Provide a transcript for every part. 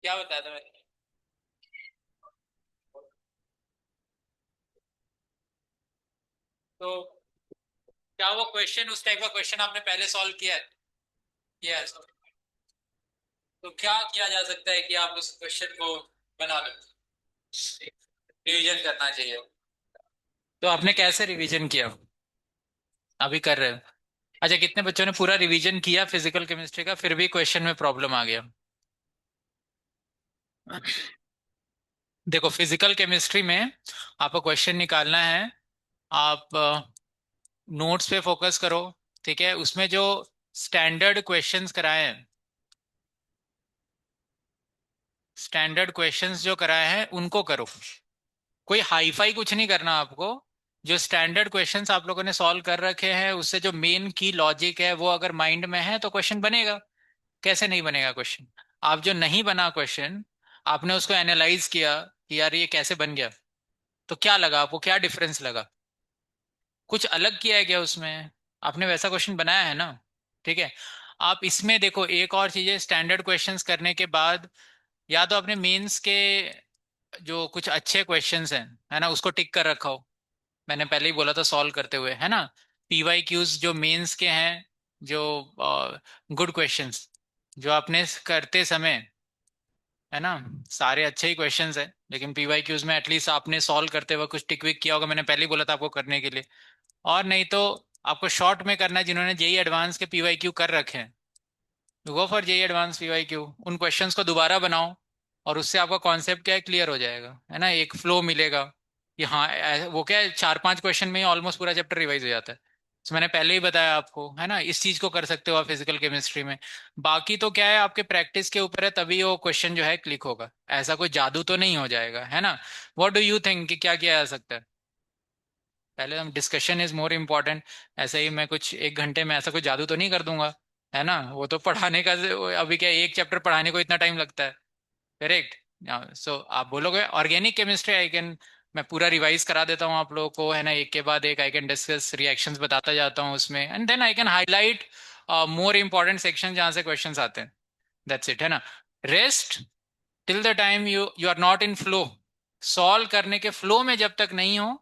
क्या बताया था मैंने? तो क्या वो क्वेश्चन, उस टाइप का क्वेश्चन आपने पहले सॉल्व किया है? यस। तो क्या किया जा सकता है कि आप उस क्वेश्चन को बना लो? रिवीजन करना चाहिए। तो आपने कैसे रिवीजन किया? अभी कर रहे हो? अच्छा, कितने बच्चों ने पूरा रिवीजन किया फिजिकल केमिस्ट्री का, फिर भी क्वेश्चन में प्रॉब्लम आ गया? देखो, फिजिकल केमिस्ट्री में आपको क्वेश्चन निकालना है। आप नोट्स पे फोकस करो। ठीक है, उसमें जो स्टैंडर्ड क्वेश्चंस कराए हैं, स्टैंडर्ड क्वेश्चंस जो कराए हैं उनको करो। कोई हाई फाई कुछ नहीं करना आपको। जो स्टैंडर्ड क्वेश्चंस आप लोगों ने सॉल्व कर रखे हैं, उससे जो मेन की लॉजिक है वो अगर माइंड में है तो क्वेश्चन बनेगा। कैसे नहीं बनेगा क्वेश्चन? आप जो नहीं बना क्वेश्चन, आपने उसको एनालाइज किया कि यार ये कैसे बन गया, तो क्या लगा आपको, क्या डिफरेंस लगा? कुछ अलग किया है क्या उसमें? आपने वैसा क्वेश्चन बनाया है ना? ठीक है। आप इसमें देखो, एक और चीज है, स्टैंडर्ड क्वेश्चंस करने के बाद या तो आपने मेंस के जो कुछ अच्छे क्वेश्चंस हैं, है ना, उसको टिक कर रखा हो। मैंने पहले ही बोला था सॉल्व करते हुए, है ना। पीवाई क्यूज जो मेंस के हैं, जो गुड क्वेश्चंस जो आपने करते समय, है ना, सारे अच्छे ही क्वेश्चंस हैं, लेकिन पीवाई क्यूज में एटलीस्ट आपने सॉल्व करते हुए कुछ टिक विक किया होगा। मैंने पहले ही बोला था आपको करने के लिए। और नहीं तो आपको शॉर्ट में करना है, जिन्होंने जेई एडवांस के पीवाई क्यू कर रखे हैं, go for JEE advance P Y Q. उन क्वेश्चंस को दोबारा बनाओ, और उससे आपका कॉन्सेप्ट क्या है, क्लियर हो जाएगा, है ना, एक फ्लो मिलेगा कि हाँ वो क्या है, 4-5 क्वेश्चन में ही ऑलमोस्ट पूरा चैप्टर रिवाइज हो जाता है। तो मैंने पहले ही बताया आपको, है ना, इस चीज को कर सकते हो आप फिजिकल केमिस्ट्री में। बाकी तो क्या है, आपके प्रैक्टिस के ऊपर है, तभी वो क्वेश्चन जो है क्लिक होगा। ऐसा कोई जादू तो नहीं हो जाएगा, है ना। व्हाट डू यू थिंक कि क्या किया जा सकता है? पहले हम, डिस्कशन इज मोर इम्पोर्टेंट। ऐसे ही मैं कुछ एक घंटे में ऐसा कोई जादू तो नहीं कर दूंगा, है ना। वो तो पढ़ाने का, अभी क्या एक चैप्टर पढ़ाने को इतना टाइम लगता है? करेक्ट। सो आप बोलोगे ऑर्गेनिक केमिस्ट्री, आई कैन, मैं पूरा रिवाइज करा देता हूँ आप लोगों को, है ना, एक के बाद एक आई कैन डिस्कस रिएक्शंस बताता जाता हूँ उसमें, and then I can highlight more important section जहाँ से क्वेश्चंस आते हैं। दैट्स इट, है ना। Rest, till the time you you are not in flow, solve करने के फ्लो में जब तक नहीं हो,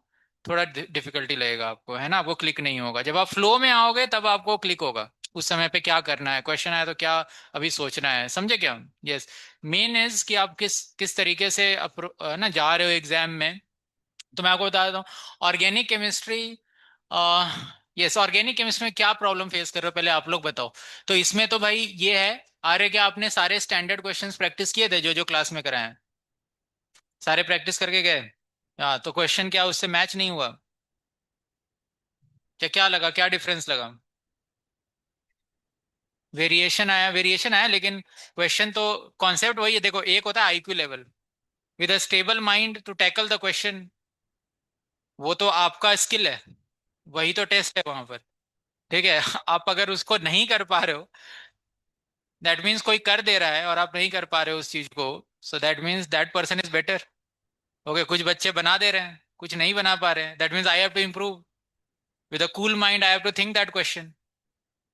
थोड़ा डिफिकल्टी लगेगा आपको, है ना, आपको क्लिक नहीं होगा। जब आप फ्लो में आओगे तब आपको क्लिक होगा। उस समय पे क्या करना है, क्वेश्चन आया तो क्या अभी सोचना है, समझे क्या? यस। मेन इज कि आप किस किस तरीके से ना जा रहे हो एग्जाम में। तो मैं आपको बता देता हूँ, organic chemistry, yes, organic chemistry में क्या प्रॉब्लम फेस कर रहे हो पहले आप लोग बताओ। तो इसमें तो भाई ये है, आर्य, क्या आपने सारे स्टैंडर्ड क्वेश्चंस प्रैक्टिस किए थे जो जो क्लास में कराए हैं? सारे प्रैक्टिस करके गए? हाँ, तो क्वेश्चन क्या उससे मैच नहीं हुआ? क्या क्या लगा, क्या डिफरेंस लगा? वेरिएशन आया, लेकिन क्वेश्चन तो, कॉन्सेप्ट वही है। देखो, एक होता है I Q level, with a stable mind to tackle the question, वो तो आपका स्किल है, वही तो टेस्ट है वहां पर। ठीक है। आप अगर उसको नहीं कर पा रहे हो, दैट मीन्स कोई कर दे रहा है और आप नहीं कर पा रहे हो उस चीज को, so that means that person is better. Okay, कुछ बच्चे बना दे रहे हैं, कुछ नहीं बना पा रहे हैं, that means I have to improve। With a cool mind I have to think that question.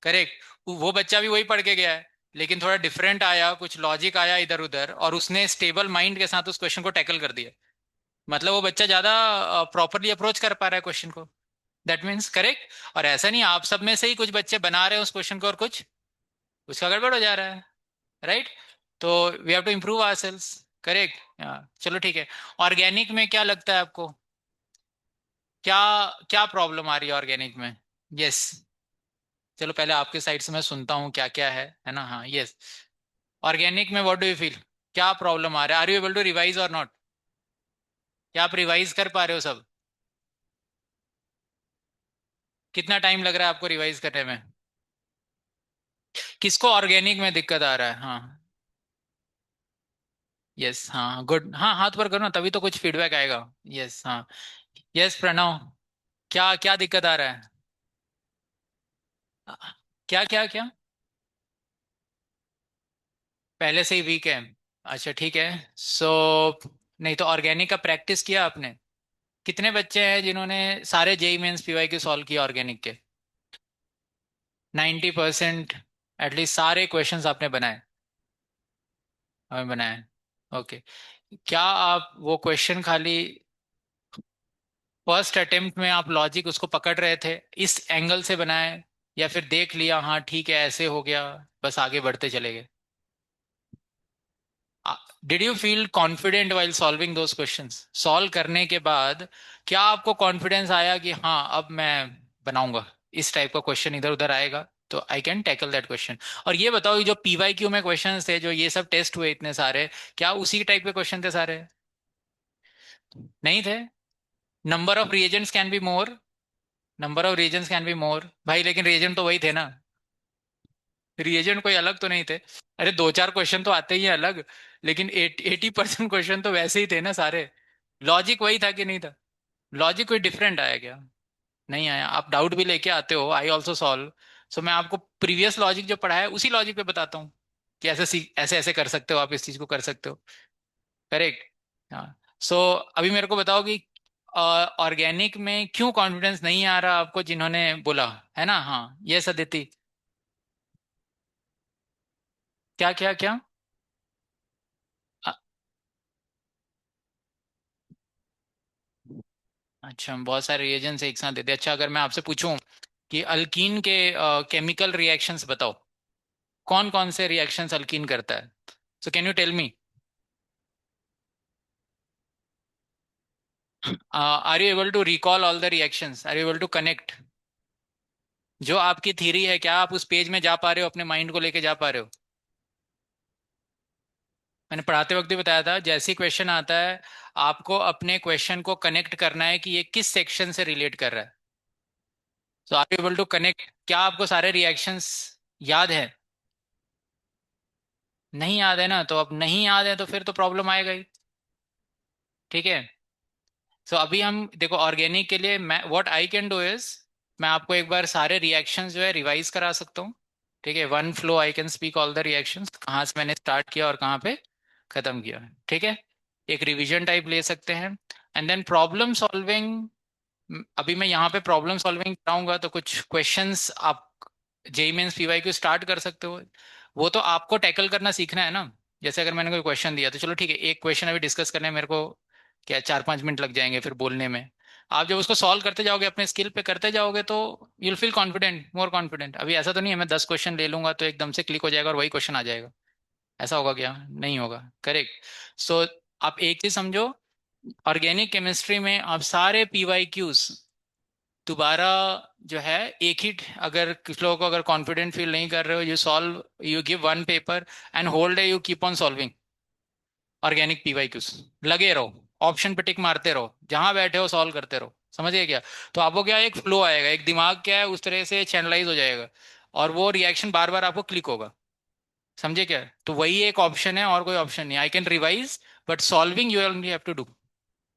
Correct. वो बच्चा भी वही पढ़ के गया है, लेकिन थोड़ा डिफरेंट आया, कुछ लॉजिक आया इधर उधर, और उसने स्टेबल माइंड के साथ उस क्वेश्चन को टैकल कर दिया। मतलब वो बच्चा ज्यादा प्रॉपरली अप्रोच कर पा रहा है क्वेश्चन को। That means correct. और ऐसा नहीं आप सब में से ही कुछ बच्चे बना रहे हैं उस क्वेश्चन को, और कुछ उसका गड़बड़ हो जा रहा है, राइट। तो we have to improve our selves. Correct. चलो ठीक है। ऑर्गेनिक में क्या लगता है आपको, क्या क्या प्रॉब्लम आ रही है ऑर्गेनिक में? यस। चलो पहले आपके साइड से मैं सुनता हूँ क्या क्या है ना। हाँ, यस। ऑर्गेनिक में व्हाट डू यू फील, क्या प्रॉब्लम आ रहा है? Are you able to revise और नॉट? क्या आप रिवाइज कर पा रहे हो सब? कितना टाइम लग रहा है आपको रिवाइज करने में? किसको ऑर्गेनिक में दिक्कत आ रहा है? हाँ। यस, हाँ, गुड, हाँ, हाथ पर करो ना, तभी तो कुछ फीडबैक आएगा। यस, हाँ। यस प्रणव, क्या क्या दिक्कत आ रहा है? क्या क्या क्या? पहले से ही वीक है? अच्छा ठीक है। सो नहीं तो ऑर्गेनिक का प्रैक्टिस किया आपने? कितने बच्चे हैं जिन्होंने सारे जेई मेंस पीवाई के सॉल्व किया ऑर्गेनिक के? 90%? एटलीस्ट सारे क्वेश्चंस आपने बनाए? हमें बनाए। ओके। क्या आप वो क्वेश्चन खाली फर्स्ट अटेम्प्ट में आप लॉजिक उसको पकड़ रहे थे, इस एंगल से बनाए, या फिर देख लिया हाँ ठीक है ऐसे हो गया, बस आगे बढ़ते चले गए? Did you feel confident while solving those questions? Solve करने के बाद क्या आपको कॉन्फिडेंस आया कि हाँ अब मैं बनाऊंगा, इस टाइप का क्वेश्चन इधर उधर आएगा तो I can tackle that question? और ये बताओ, ये जो पीवाई क्यू में क्वेश्चंस थे, जो ये सब टेस्ट हुए इतने सारे, क्या उसी टाइप के क्वेश्चन थे सारे? नहीं थे। Number of reagents can be more, number of reagents can be more भाई, लेकिन रिएजेंट तो वही थे ना, रिएजेंट कोई अलग तो नहीं थे। अरे दो चार क्वेश्चन तो आते ही हैं अलग, लेकिन 80% क्वेश्चन तो वैसे ही थे ना सारे। लॉजिक वही था कि नहीं था? लॉजिक कोई डिफरेंट आया क्या? नहीं आया। आप डाउट भी लेके आते हो, आई ऑल्सो सॉल्व। सो मैं आपको प्रीवियस लॉजिक जो पढ़ा है उसी लॉजिक पे बताता हूँ कि ऐसे ऐसे कर सकते हो, आप इस चीज को कर सकते हो। करेक्ट। हाँ। सो अभी मेरे को बताओ कि ऑर्गेनिक में क्यों कॉन्फिडेंस नहीं आ रहा आपको, जिन्होंने बोला है ना? हाँ, ये अदिति। क्या क्या क्या? अ- अच्छा, हम बहुत सारे रिएजेंट्स एक साथ देते हैं। अच्छा, अगर मैं आपसे पूछूं कि अल्कीन के केमिकल रिएक्शंस बताओ, कौन कौन से रिएक्शंस अल्कीन करता है? So can you tell me? Are you able to recall all the reactions? Are you able to connect? जो आपकी थ्योरी है, क्या आप उस पेज में जा पा रहे हो, अपने माइंड को लेके जा पा रहे हो? मैंने पढ़ाते वक्त भी बताया था, जैसे ही क्वेश्चन आता है आपको अपने क्वेश्चन को कनेक्ट करना है कि ये किस सेक्शन से रिलेट कर रहा है। So are you able to connect? क्या आपको सारे रिएक्शंस याद है? नहीं याद है ना, तो अब नहीं याद है तो फिर तो प्रॉब्लम आएगा ही। ठीक है। सो अभी हम देखो, ऑर्गेनिक के लिए मैं what I can do is, मैं आपको एक बार सारे रिएक्शंस जो है रिवाइज करा सकता हूँ। ठीक है, one flow I can speak all the reactions, कहाँ से मैंने स्टार्ट किया और कहाँ पे खत्म किया। ठीक है, एक रिवीजन टाइप ले सकते हैं। एंड देन प्रॉब्लम सॉल्विंग, अभी मैं यहाँ पे प्रॉब्लम सॉल्विंग कराऊंगा तो कुछ क्वेश्चंस आप जेई मेंस पीवाई को स्टार्ट कर सकते हो। वो तो आपको टैकल करना सीखना है ना। जैसे अगर मैंने कोई क्वेश्चन दिया तो चलो ठीक है, एक क्वेश्चन अभी डिस्कस करने में मेरे को क्या 4-5 मिनट लग जाएंगे, फिर बोलने में। आप जब उसको सॉल्व करते जाओगे, अपने स्किल पे करते जाओगे, तो you'll feel confident, more confident. अभी ऐसा तो नहीं है मैं 10 क्वेश्चन ले लूंगा तो एकदम से क्लिक हो जाएगा और वही क्वेश्चन आ जाएगा। ऐसा होगा क्या? नहीं होगा। करेक्ट। सो आप एक चीज समझो, ऑर्गेनिक केमिस्ट्री में आप सारे पीवाई क्यूज दोबारा जो है, एक ही, अगर कुछ लोगों को अगर कॉन्फिडेंट फील नहीं कर रहे हो, you solve, you give one paper and whole day you keep on solving organic P Y Qs. लगे रहो, ऑप्शन पे टिक मारते रहो, जहां बैठे हो सॉल्व करते रहो। समझिए क्या? तो आपको क्या, एक फ्लो आएगा, एक दिमाग क्या है उस तरह से चैनलाइज हो जाएगा, और वो रिएक्शन बार बार आपको क्लिक होगा। समझे क्या? तो वही एक ऑप्शन है, और कोई ऑप्शन नहीं। I can revise, but solving you only have to do.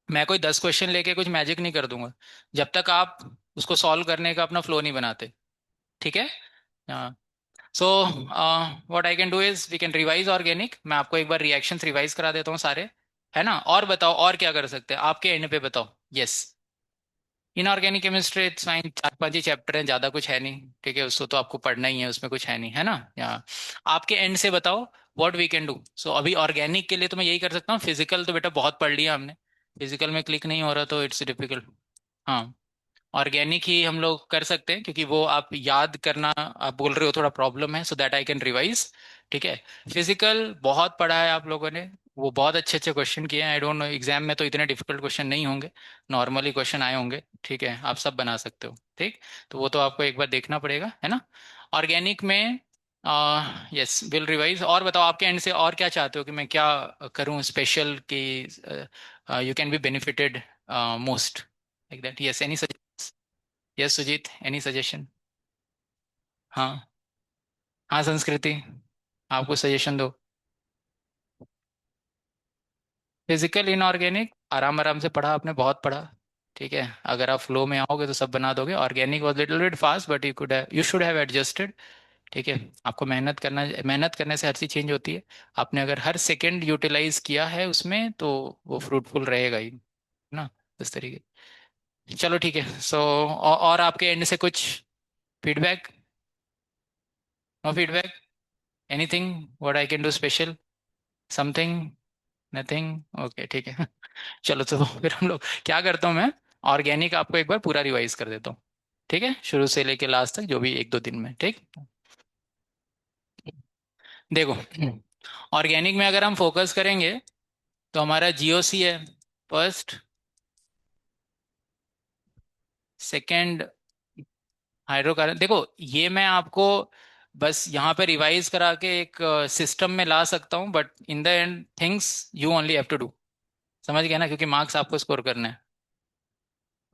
मैं कोई 10 क्वेश्चन लेके कुछ मैजिक नहीं कर दूंगा जब तक आप उसको सॉल्व करने का अपना फ्लो नहीं बनाते। ठीक है। हाँ। So what I can do is we can revise organic, मैं आपको एक बार रिएक्शंस रिवाइज करा देता हूँ सारे। है ना? और बताओ और क्या कर सकते हैं आपके एंड पे, बताओ। Yes. Inorganic chemistry it's fine, 4-5 he chapter हैं, ज्यादा कुछ है नहीं। ठीक है, उसको तो आपको पढ़ना ही है, उसमें कुछ है नहीं, है ना? या आपके एंड से बताओ व्हाट वी कैन डू। सो अभी ऑर्गेनिक के लिए तो मैं यही कर सकता हूँ, फिजिकल तो बेटा बहुत पढ़ लिया हमने, फिजिकल में क्लिक नहीं हो रहा तो इट्स डिफिकल्ट। हाँ, ऑर्गेनिक ही हम लोग कर सकते हैं, क्योंकि वो आप याद करना, आप बोल रहे हो थोड़ा प्रॉब्लम है, so that I can revise. ठीक है। फिजिकल बहुत पढ़ा है आप लोगों ने, वो बहुत अच्छे अच्छे क्वेश्चन किए हैं। आई डोंट नो एग्जाम में तो इतने डिफिकल्ट क्वेश्चन नहीं होंगे, नॉर्मली क्वेश्चन आए होंगे। ठीक है, आप सब बना सकते हो। ठीक। तो वो तो आपको एक बार देखना पड़ेगा, है ना? ऑर्गेनिक में यस विल रिवाइज। और बताओ आपके एंड से और क्या चाहते हो कि मैं क्या करूं स्पेशल कि you can be benefited most, like that? Yes, any? Yes Sujit, any suggestion? हाँ। हाँ संस्कृति, आपको सजेशन दो। फिजिकल इनऑर्गेनिक आराम आराम से पढ़ा आपने, बहुत पढ़ा। ठीक है, अगर आप फ्लो में आओगे तो सब बना दोगे। Organic was little bit fast but you should have adjusted. ठीक है। आपको मेहनत करना, मेहनत करने से हर चीज चेंज होती है। आपने अगर हर सेकंड यूटिलाइज किया है उसमें तो वो फ्रूटफुल रहेगा ही ना, इस तरीके। चलो ठीक है। सो और आपके एंड से कुछ feedback? No feedback? Anything what I can do special? Something? Nothing, okay ठीक है। चलो तो फिर हम लोग क्या करता हूँ मैं, ऑर्गेनिक आपको एक बार पूरा रिवाइज कर देता हूँ। ठीक है, शुरू से लेके लास्ट तक जो भी एक दो दिन में, ठीक। देखो, ऑर्गेनिक में अगर हम फोकस करेंगे तो हमारा जीओसी है फर्स्ट, सेकंड हाइड्रोकार्बन। देखो, ये मैं आपको बस यहाँ पे रिवाइज करा के एक सिस्टम में ला सकता हूँ, but in the end things you only have to do. समझ गया ना, क्योंकि मार्क्स आपको स्कोर करने हैं।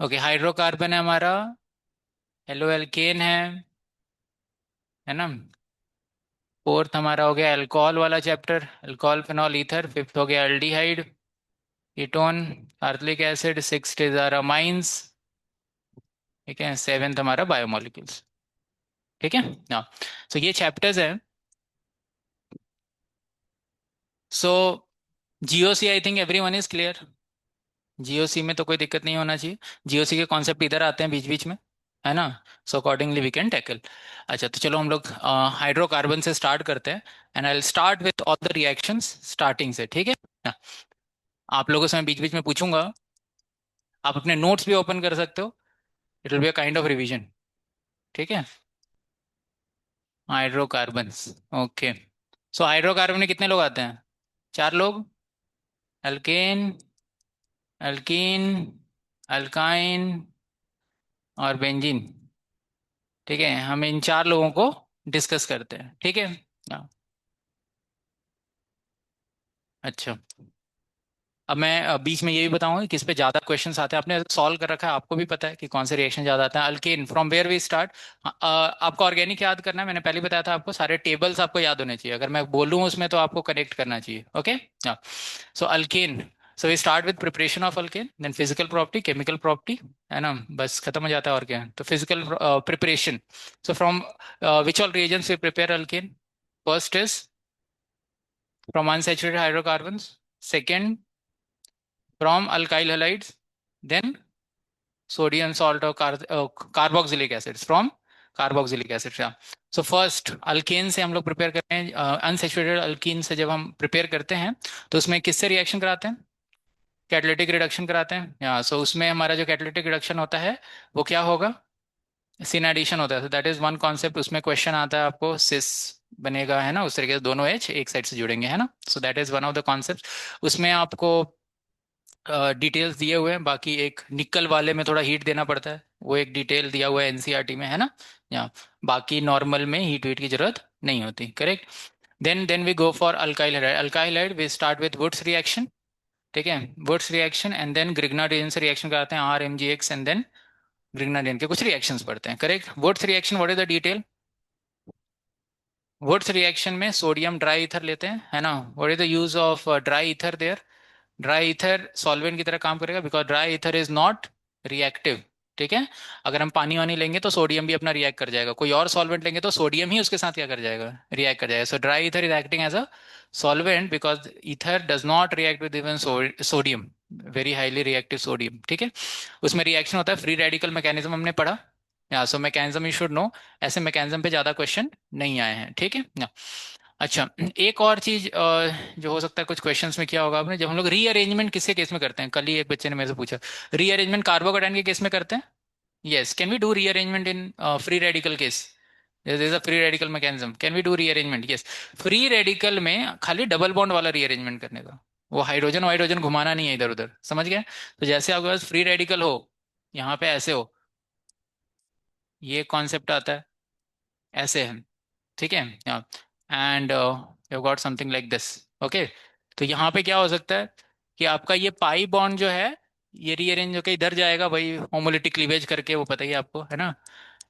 ओके, हाइड्रोकार्बन है हमारा, हेलो एल्केन है ना। फोर्थ हमारा हो गया अल्कोहल वाला chapter, alcohol phenol ether. Fifth हो गया aldehyde, ketone, carbonic acid. Sixth is are amines, ठीक है। सेवेंथ हमारा बायोमोलिक्यूल्स, ठीक है। हाँ, सो ये चैप्टर्स हैं। So GOC I think every one is clear. GOC में तो कोई दिक्कत नहीं होना चाहिए। जीओसी के कॉन्सेप्ट इधर आते हैं बीच बीच में, है ना। So accordingly we can tackle. अच्छा, तो चलो हम लोग हाइड्रोकार्बन से स्टार्ट करते हैं। And I will start with all the reactions starting से, ठीक है ना। आप लोगों से मैं बीच बीच में पूछूंगा, आप अपने नोट्स भी ओपन कर सकते हो। It will be a kind of revision, ठीक है। Hydrocarbons, okay. सो हाइड्रोकार्बन में कितने लोग आते हैं? चार लोग। अल्केन, अल्कीन, अल्काइन और बेंजीन, ठीक है। हम इन चार लोगों को डिस्कस करते हैं, ठीक है। हाँ, अच्छा। अब मैं बीच में ये भी बताऊंगा कि किस पे ज्यादा क्वेश्चंस आते हैं। आपने सॉल्व कर रखा है, आपको भी पता है कि कौन से रिएक्शन ज्यादा आते हैं। Alkane, from where we start. आपको ऑर्गेनिक याद करना है, मैंने पहले बताया था आपको सारे टेबल्स आपको याद होने चाहिए। अगर मैं बोलूँ उसमें तो आपको कनेक्ट करना चाहिए, ओके। हाँ, so alkane, so we start with preparation of alkane, then physical property, chemical property, है ना। बस खत्म हो जाता है, और क्या है। तो physical preparation, so from which all reagents we prepare alkane? First is from unsaturated hydrocarbons, second from alkyl halides, then sodium salt or carboxylic acids from carboxylic acid. So first alkane से हम लोग prepare करते हैं। Unsaturated alkyne से जब हम prepare करते हैं तो उसमें किससे रिएक्शन कराते हैं? कैटालिटिक रिडक्शन कराते हैं, या सो उसमें हमारा जो कैटालिटिक रिडक्शन होता है वो क्या होगा? सिन एडिशन होता है। That is one concept. उसमें क्वेश्चन आता है आपको, सिस बनेगा, है ना, उस तरीके से दोनों एच एक साइड से जुड़ेंगे, है ना। So that is one of the concept. उसमें आपको डिटेल्स दिए हुए हैं। बाकी एक निकल वाले में थोड़ा हीट देना पड़ता है, वो एक डिटेल दिया हुआ है एनसीईआरटी में, है ना। या बाकी नॉर्मल में हीट वीट की जरूरत नहीं होती, correct. Then we go for alkyl halide. Alkyl halide we start with Wurtz reaction, ठीक है। Wurtz reaction and then Grignard से रिएक्शन कराते हैं, R M G X, and then Grignard के कुछ रिएक्शंस पढ़ते हैं, correct. Wurtz reaction, what is the detail? Wurtz reaction में सोडियम ड्राई ईथर लेते हैं, है ना। What is the use of dry ether there? Dry ether solvent की तरह काम करेगा, because dry ether is not reactive, ठीक है। अगर हम पानी वानी लेंगे तो सोडियम भी अपना रिएक्ट कर जाएगा, कोई और सॉल्वेंट लेंगे तो सोडियम ही उसके साथ क्या कर जाएगा? रिएक्ट कर जाएगा। So dry ether is acting as a solvent because ether does not react with even sodium, very highly reactive sodium, ठीक है। उसमें रिएक्शन होता है, फ्री रेडिकल मैकेनिज्म हमने पढ़ा, या सो मैकेनिज्म यू शुड नो। ऐसे मैकेनिज्म पे ज्यादा क्वेश्चन नहीं आए हैं, ठीक है ना। अच्छा, एक और चीज जो हो सकता है कुछ क्वेश्चंस में किया होगा आपने, जब हम लोग रीअरेंजमेंट किसके केस में करते हैं, कल ही एक बच्चे ने मेरे से पूछा, रीअरेंजमेंट कार्बोकेटाइन के केस में करते हैं। Yes, can we do rearrangement in free radical case? This is a free radical mechanism, can we do rearrangement? Yes. Free radical में खाली डबल बॉन्ड वाला रीअरेंजमेंट करने का, वो हाइड्रोजन वाइड्रोजन घुमाना नहीं है इधर उधर, समझ गए। तो जैसे आपके पास फ्री रेडिकल हो, यहाँ पे ऐसे हो, ये कॉन्सेप्ट आता है, ऐसे है, ठीक है। And you got something like this, okay. तो यहाँ पे क्या हो सकता है कि आपका ये पाई बॉन्ड जो है, ये रीअरेंज होकर इधर जाएगा भाई, होमोलिटिक क्लीवेज करके, वो पता ही है आपको, है ना।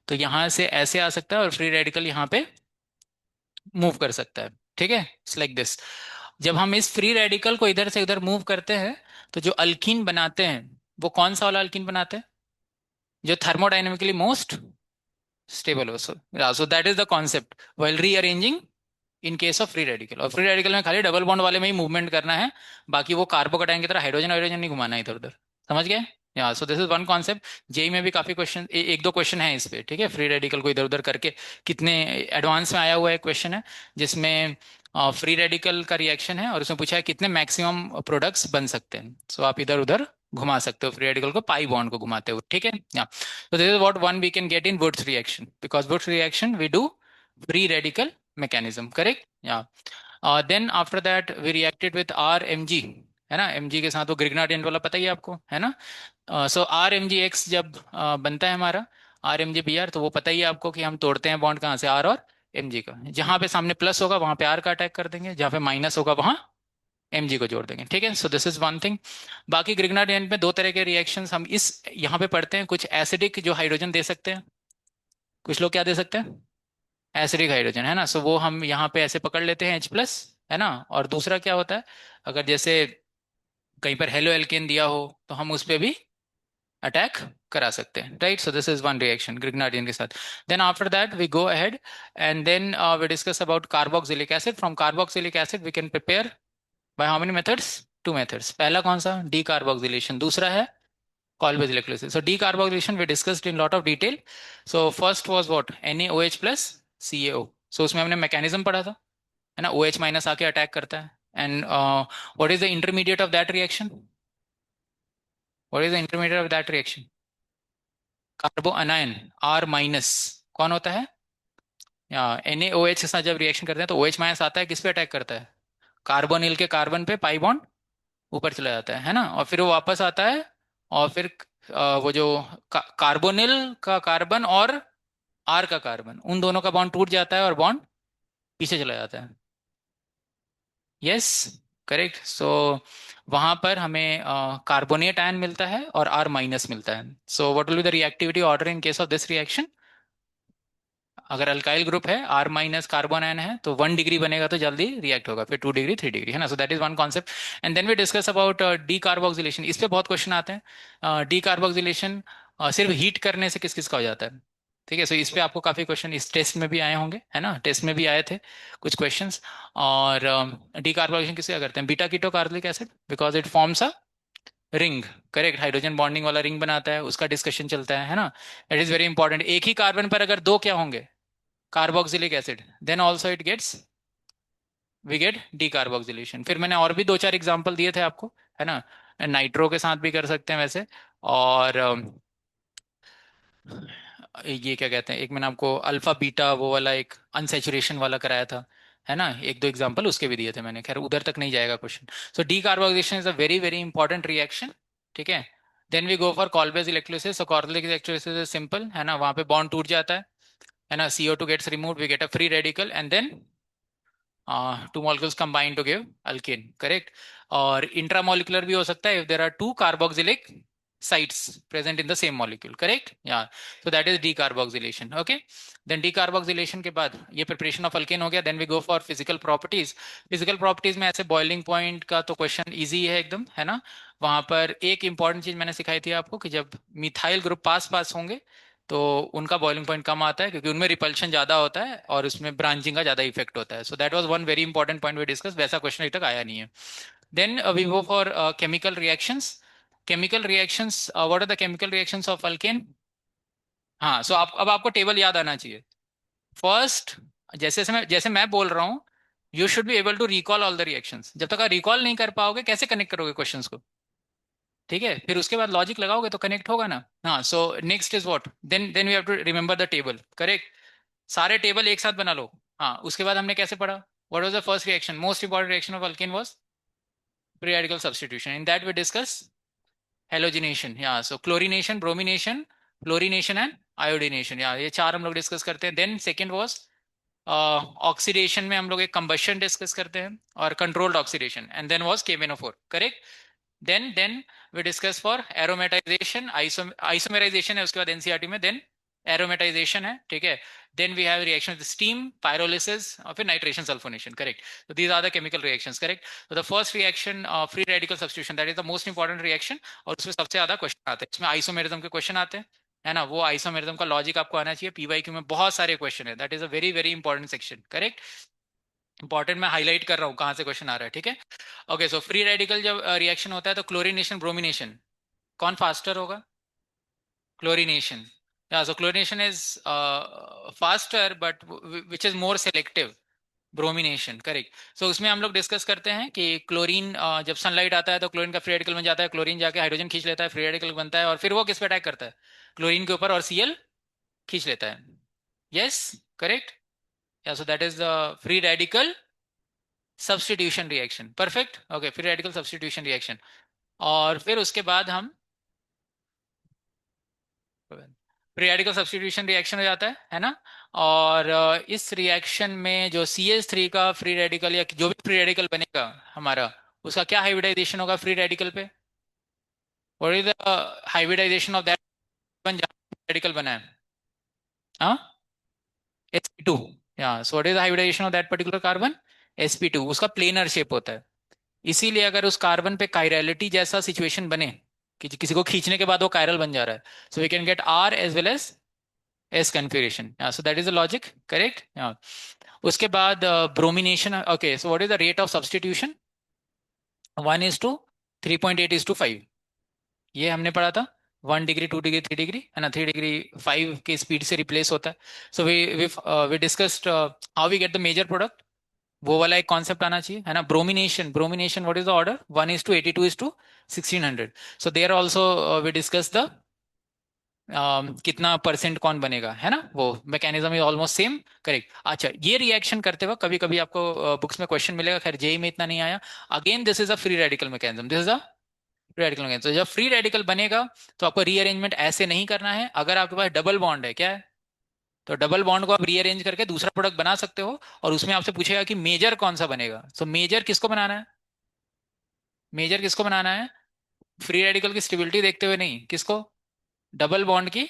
तो यहाँ से ऐसे आ सकता है और फ्री रेडिकल यहाँ पे मूव कर सकता है, ठीक है। It's like this. जब हम इस फ्री रेडिकल को इधर से उधर मूव करते हैं तो जो अल्कीन बनाते हैं वो कौन सा वाला अल्कीन बनाते हैं? जो थर्मोडाइनमिकली मोस्ट स्टेबल हो। सो that is the concept while rearranging in case of free radical. और फ्री रेडिकल में खाली डबल बॉन्ड वाले में ही मूवमेंट करना है, बाकी वो कार्बोकेटाइन की तरह हाइड्रोजन हाइड्रोजन नहीं घुमाना है इधर उधर, समझ गए। Yeah so this is one concept. JEE में भी काफी क्वेश्चन, एक दो क्वेश्चन है इस पे, ठीक है, फ्री रेडिकल को इधर उधर करके कितने एडवांस में आया हुआ है क्वेश्चन है, जिसमें फ्री रेडिकल का रिएक्शन है और उसमें पूछा है कितने मैक्सिमम प्रोडक्ट्स बन सकते हैं। सो आप इधर उधर घुमा सकते हो फ्री रेडिकल को पाई बॉन्ड को घुमाते हुए, ठीक है। या तो this is what one we can get in Wurtz reaction, because Wurtz reaction we do free radical mechanism, correct. Yeah then after that we reacted with R M G, है ना, M G के साथ वो ग्रिग्नार्डियन वाला पता ही है आपको, है ना। So R M G X जब बनता है हमारा R M G B R, तो वो पता ही है आपको कि हम तोड़ते हैं बॉन्ड कहाँ से, आर और एम जी का। जहाँ पे सामने प्लस होगा वहां पे आर का अटैक कर देंगे, जहाँ पे माइनस होगा वहां एम जी को जोड़ देंगे, ठीक है। सो दिस इज वन थिंग। बाकी ग्रिग्नार्डियन में दो तरह के रिएक्शंस हम इस यहाँ पे पढ़ते हैं, कुछ एसिडिक जो हाइड्रोजन दे सकते हैं, कुछ लोग क्या दे सकते हैं, एसिडिक हाइड्रोजन, है ना। सो वो हम यहाँ पे ऐसे पकड़ लेते हैं H+, है ना। और दूसरा क्या होता है, अगर जैसे कहीं पर हेलो एल्केन दिया हो तो हम उस पे भी अटैक करा सकते हैं, right. So this is one reaction Grignard के साथ। Then after that we go ahead and then we discuss about carboxylic acid. From carboxylic acid we can prepare by how many methods, two methods. पहला कौन सा, D carboxylation, दूसरा है Colbase electrolysis. So decarbonylation we discussed in lot of detail. So first was what, NaOH plus CaO. So उसमें हमने mechanism पढ़ा था, है ना, OH माइनस आके अटैक करता है। And what is the intermediate of that reaction, what is the intermediate of that reaction, कार्बो अनायन R minus, कौन होता है, या NaOH के साथ जब रिएक्शन करते हैं तो OH माइनस आता है, किस पे अटैक करता है, कार्बोनिल के कार्बन पे पाई बॉन्ड ऊपर चला जाता है ना, और फिर वो वापस आता है और फिर वो जो कार्बोनिल का कार्बन और आर का कार्बन, उन दोनों का बॉन्ड टूट जाता है और बॉन्ड पीछे चला जाता है। Yes, correct. सो वहां पर हमें कार्बोनेट आयन मिलता है और आर माइनस मिलता है। So what will be the reactivity order in case of this reaction, अगर अल्काइल ग्रुप है, आर माइनस कार्बन आयन है, तो 1 डिग्री बनेगा तो जल्दी रिएक्ट होगा, फिर 2 डिग्री 3 डिग्री, है ना। So that is one concept. And then we discuss about decarboxylation. इस पे बहुत क्वेश्चन आते हैं। डी कार्बोक्सिलेशन सिर्फ हीट करने से किस किस का हो जाता है, ठीक है। सो इस पे आपको काफी क्वेश्चन इस टेस्ट में भी आए होंगे, है ना, टेस्ट में भी आए थे कुछ क्वेश्चंस। और डी कार्बोक्सिलेशन किससे करते हैं, beta keto carboxylic acid, because it forms a ring, correct, hydrogen bonding वाला रिंग बनाता है, उसका डिस्कशन चलता है ना। It is very important. एक ही कार्बन पर अगर दो क्या होंगे, carboxylic acid, then also it gets, we get decarboxylation. फिर मैंने और भी दो चार एग्जांपल दिए थे आपको, है ना, नाइट्रो के साथ भी कर सकते हैं वैसे। और ये क्या कहते हैं, एक मैंने आपको अल्फा बीटा वो वाला एक अनसेचुरेशन वाला कराया था, है ना, एक दो एग्जांपल उसके भी दिए थे मैंने, खैर उधर तक नहीं जाएगा question. So decarboxylation is a very very important reaction, ठीक है। Then we go for Kolbe's electrolysis. So Kolbe's electrolysis is simple, है ना, वहां पे बॉन्ड टूट जाता है ना, CO2 gets removed, we get a free radical and then two molecules combine to give alkane, correct। और intramolecular भी हो सकता है if there are two carboxylic sites present in the same molecule, correct। yeah, so that is decarboxylation, okay। then decarboxylation के बाद ये preparation of alkane हो गया। then we go for physical properties। physical properties में ऐसे boiling point का तो question easy है एकदम, है ना। वहां पर एक important चीज मैंने सिखाई थी आपको कि जब मिथाइल ग्रुप पास पास होंगे तो उनका बॉइलिंग पॉइंट कम आता है, क्योंकि उनमें रिपल्शन ज्यादा होता है और उसमें ब्रांचिंग का ज्यादा इफेक्ट होता है। So that was one very important point we discuss, वैसा क्वेश्चन अभी तक आया नहीं है। Then we go for chemical reactions. Chemical reactions, what are the chemical reactions of alkane. हाँ, सो आप अब आपको टेबल याद आना चाहिए। फर्स्ट, जैसे मैं बोल रहा हूँ, you should be able to recall all the reactions. जब तक आप रिकॉल नहीं कर पाओगे कैसे कनेक्ट करोगे क्वेश्चंस को, ठीक है। फिर उसके बाद लॉजिक लगाओगे तो कनेक्ट होगा ना। हाँ, so next is what, then we have to remember the table, correct. सारे टेबल एक साथ बना लो। हाँ, उसके बाद हमने कैसे पढ़ा, what was the first reaction, most important reaction of alkane was free radical substitution. In that we discuss halogenation, yeah so chlorination, bromination, fluorination and iodination, yeah ये चार हम लोग डिस्कस करते हैं। देन सेकेंड वाज ऑक्सीडेशन में हम लोग एक कंबशन डिस्कस करते हैं और controlled oxidation, and then was KMnO4, correct. Then we discuss for aromatization, isomerization है उसके बाद एनसीईआरटी में, देन एरोमेटाइजेशन है, ठीक है। Then we have reaction with steam, pyrolysis और फिर nitration sulphonation, correct. so these are the chemical reactions, correct। so the first reaction, free radical substitution, that is the most important reaction। और उसमें सबसे ज्यादा question आते हैं, इसमें isomerism के क्वेश्चन आते हैं, है ना। वो आइसोमेरिज्म का लॉजिक आपको आना चाहिए, PYQ में बहुत सारे क्वेश्चन है, that is a very very important section, correct. Important मैं हाईलाइट कर रहा हूँ कहाँ से क्वेश्चन आ रहा है, ठीक है। ओके, सो फ्री रेडिकल जब रिएक्शन होता है तो क्लोरीनेशन, ब्रोमिनेशन, कौन फास्टर होगा? Chlorination. Yeah, so chlorination is faster, but which is more selective. Bromination, correct. So उसमें हम लोग डिस्कस करते हैं कि क्लोरीन, जब सनलाइट आता है तो क्लोरीन का फ्री रेडिकल बन जाता है, क्लोरीन जाके हाइड्रोजन खींच लेता है, फ्री रेडिकल बनता है, और फिर वो किस पे अटैक करता है? क्लोरीन के ऊपर, और Cl खींच लेता है। Yes, correct. Yeah so that is the free radical substitution reaction. Perfect, okay, free radical substitution reaction. और फिर उसके बाद हम फ्री रेडिकल सब्स्टिट्यूशन रिएक्शन हो जाता है ना। और इस रिएक्शन में जो CH3 का फ्री रेडिकल, या जो भी फ्री रेडिकल बनेगा हमारा, उसका क्या हाइब्रिडाइजेशन होगा फ्री रेडिकल पे? What is the hybridization of that radical बना है? हाँ, sp2। Yeah so what is the hybridization of that particular carbon? sp2। उसका प्लेनर शेप होता है। इसीलिए अगर उस कार्बन पे कायरलिटी जैसा सिचुएशन बने कि किसी को खींचने के बाद वो कायरल बन जा रहा है, so we can get R as well as S configuration. Yeah, so that is the logic, correct? Yeah. उसके बाद bromination. Okay, so what is the rate of substitution? 1:3.8:5। ये हमने पढ़ा था। 1 डिग्री, 2 डिग्री, 3 डिग्री, है ना, 3 डिग्री 5 के speed से रिप्लेस होता है। So we discussed how we get the major product. वो वाला एक कॉन्सेप्ट आना चाहिए, है ना। Bromination, bromination what is the order? 1:82:1600। So there also we discuss the कितना परसेंट कौन बनेगा, है ना। वो mechanism is almost same, correct. अच्छा, ये रिएक्शन करते वक्त कभी कभी आपको बुक्स में क्वेश्चन मिलेगा, खैर जेई में इतना नहीं आया। Again this is a free radical mechanism, this is a free radical mechanism. तो जब फ्री रेडिकल बनेगा तो आपको रीअरेंजमेंट ऐसे नहीं करना है। अगर आपके पास डबल बॉन्ड है, क्या है, तो डबल बॉन्ड को आप रीअरेंज करके दूसरा प्रोडक्ट बना सकते हो। और उसमें आपसे पूछेगा कि मेजर कौन सा बनेगा। सो मेजर किसको बनाना है? मेजर किसको बनाना है? फ्री रेडिकल की स्टेबिलिटी देखते हुए नहीं, किसको? डबल बॉन्ड की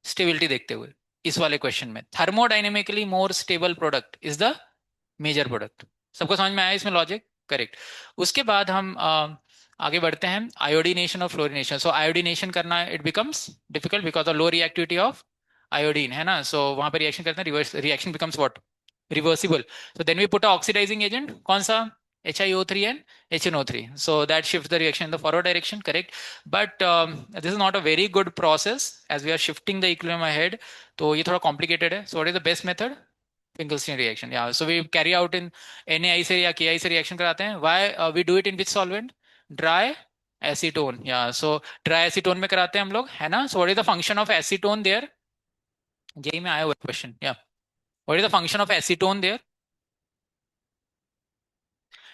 स्टेबिलिटी देखते हुए। इस वाले क्वेश्चन में thermodynamically more stable product is the major product. सबको समझ में आया इसमें लॉजिक? करेक्ट। उसके बाद हम आगे बढ़ते हैं, आयोडीनेशन और फ्लोरिनेशन। सो आयोडीनेशन करना it becomes difficult because of low reactivity of iodine, है ना। सो वहां पर रिएक्शन करते हैं, reverse reaction becomes what? Reversible. So then we put a oxidizing agent, कौन सा? HiO3 and HNO3. So that shifts the reaction in the forward direction, correct? But this is not a very good process as we are shifting the equilibrium ahead. तो ये थोड़ा complicated है. So what is the best method? Finkelstein reaction. Yeah. So we carry out in NaI से या KI से reaction कराते हैं. Why we do it in which solvent? Dry acetone. Yeah. So dry acetone में कराते हैं हम लोग, है ना. So what is the function of acetone there? JEE में आया हुआ question. Yeah. What is the function of acetone there?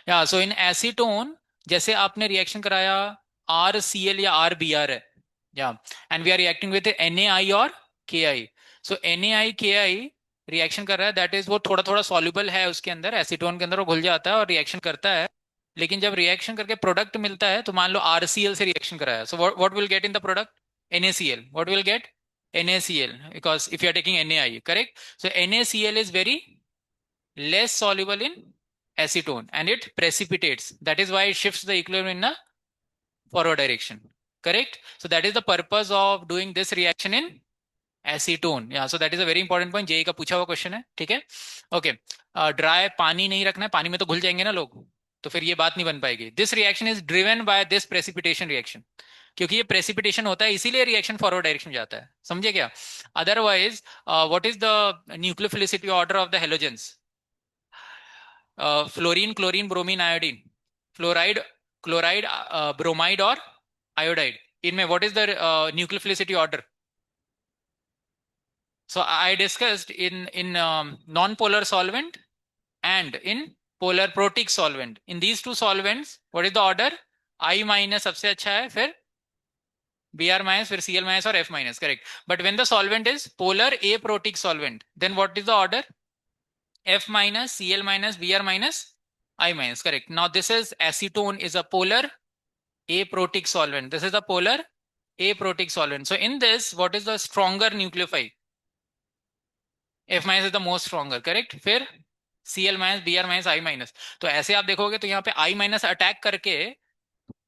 या सो इन एसीटोन, जैसे आपने रिएक्शन कराया RCl या RBr है, yeah and we are reacting with NaI और KI। So NaI KI reaction कर रहा है, दैट इज वो थोड़ा थोड़ा सॉल्युबल है उसके अंदर, एसीटोन के अंदर वो घुल जाता है और रिएक्शन करता है। लेकिन जब रिएक्शन करके प्रोडक्ट मिलता है, तो मान लो RCl से रिएक्शन कराया, so what will get in the product? NaCl। What will get? NaCl, because if you are taking NaI, correct? So NaCl is very less soluble in acetone and it precipitates. That is why it shifts the equilibrium in a forward direction. Correct? So that is the purpose of doing this reaction in acetone. Yeah, so that is a very important point. JEE का पूछा हुआ question है, ठीक है। Okay, dry पानी नहीं रखना है, पानी में तो घुल जाएंगे ना लोग, तो फिर ये बात नहीं बन पाएगी। This reaction is driven by this precipitation reaction. क्योंकि ये प्रेसिपिटेशन होता है, इसीलिए रिएक्शन फॉरवर्ड डायरेक्शन में जाता है, समझे क्या? Otherwise what is the nucleophilicity order of the halogens? Fluorine, chlorine, bromine, iodine, fluoride, chloride, bromide और आयोडाइड, इनमें what is the nucleophilicity order? So I discussed in non-polar solvent and in polar protic solvent. In these two solvents, what is the order? I minus सबसे अच्छा है, फिर Br minus, फिर Cl minus और F minus, correct. But when the solvent is polar aprotic solvent, then what is the order? F minus, Cl minus, Br minus, I minus, correct. Now this is acetone is a polar aprotic solvent. This is a polar aprotic solvent. So in this, what is the stronger nucleophile? F minus is the most stronger, correct. फिर Cl minus, Br minus, I minus. तो ऐसे आप देखोगे तो यहाँ पे I minus attack करके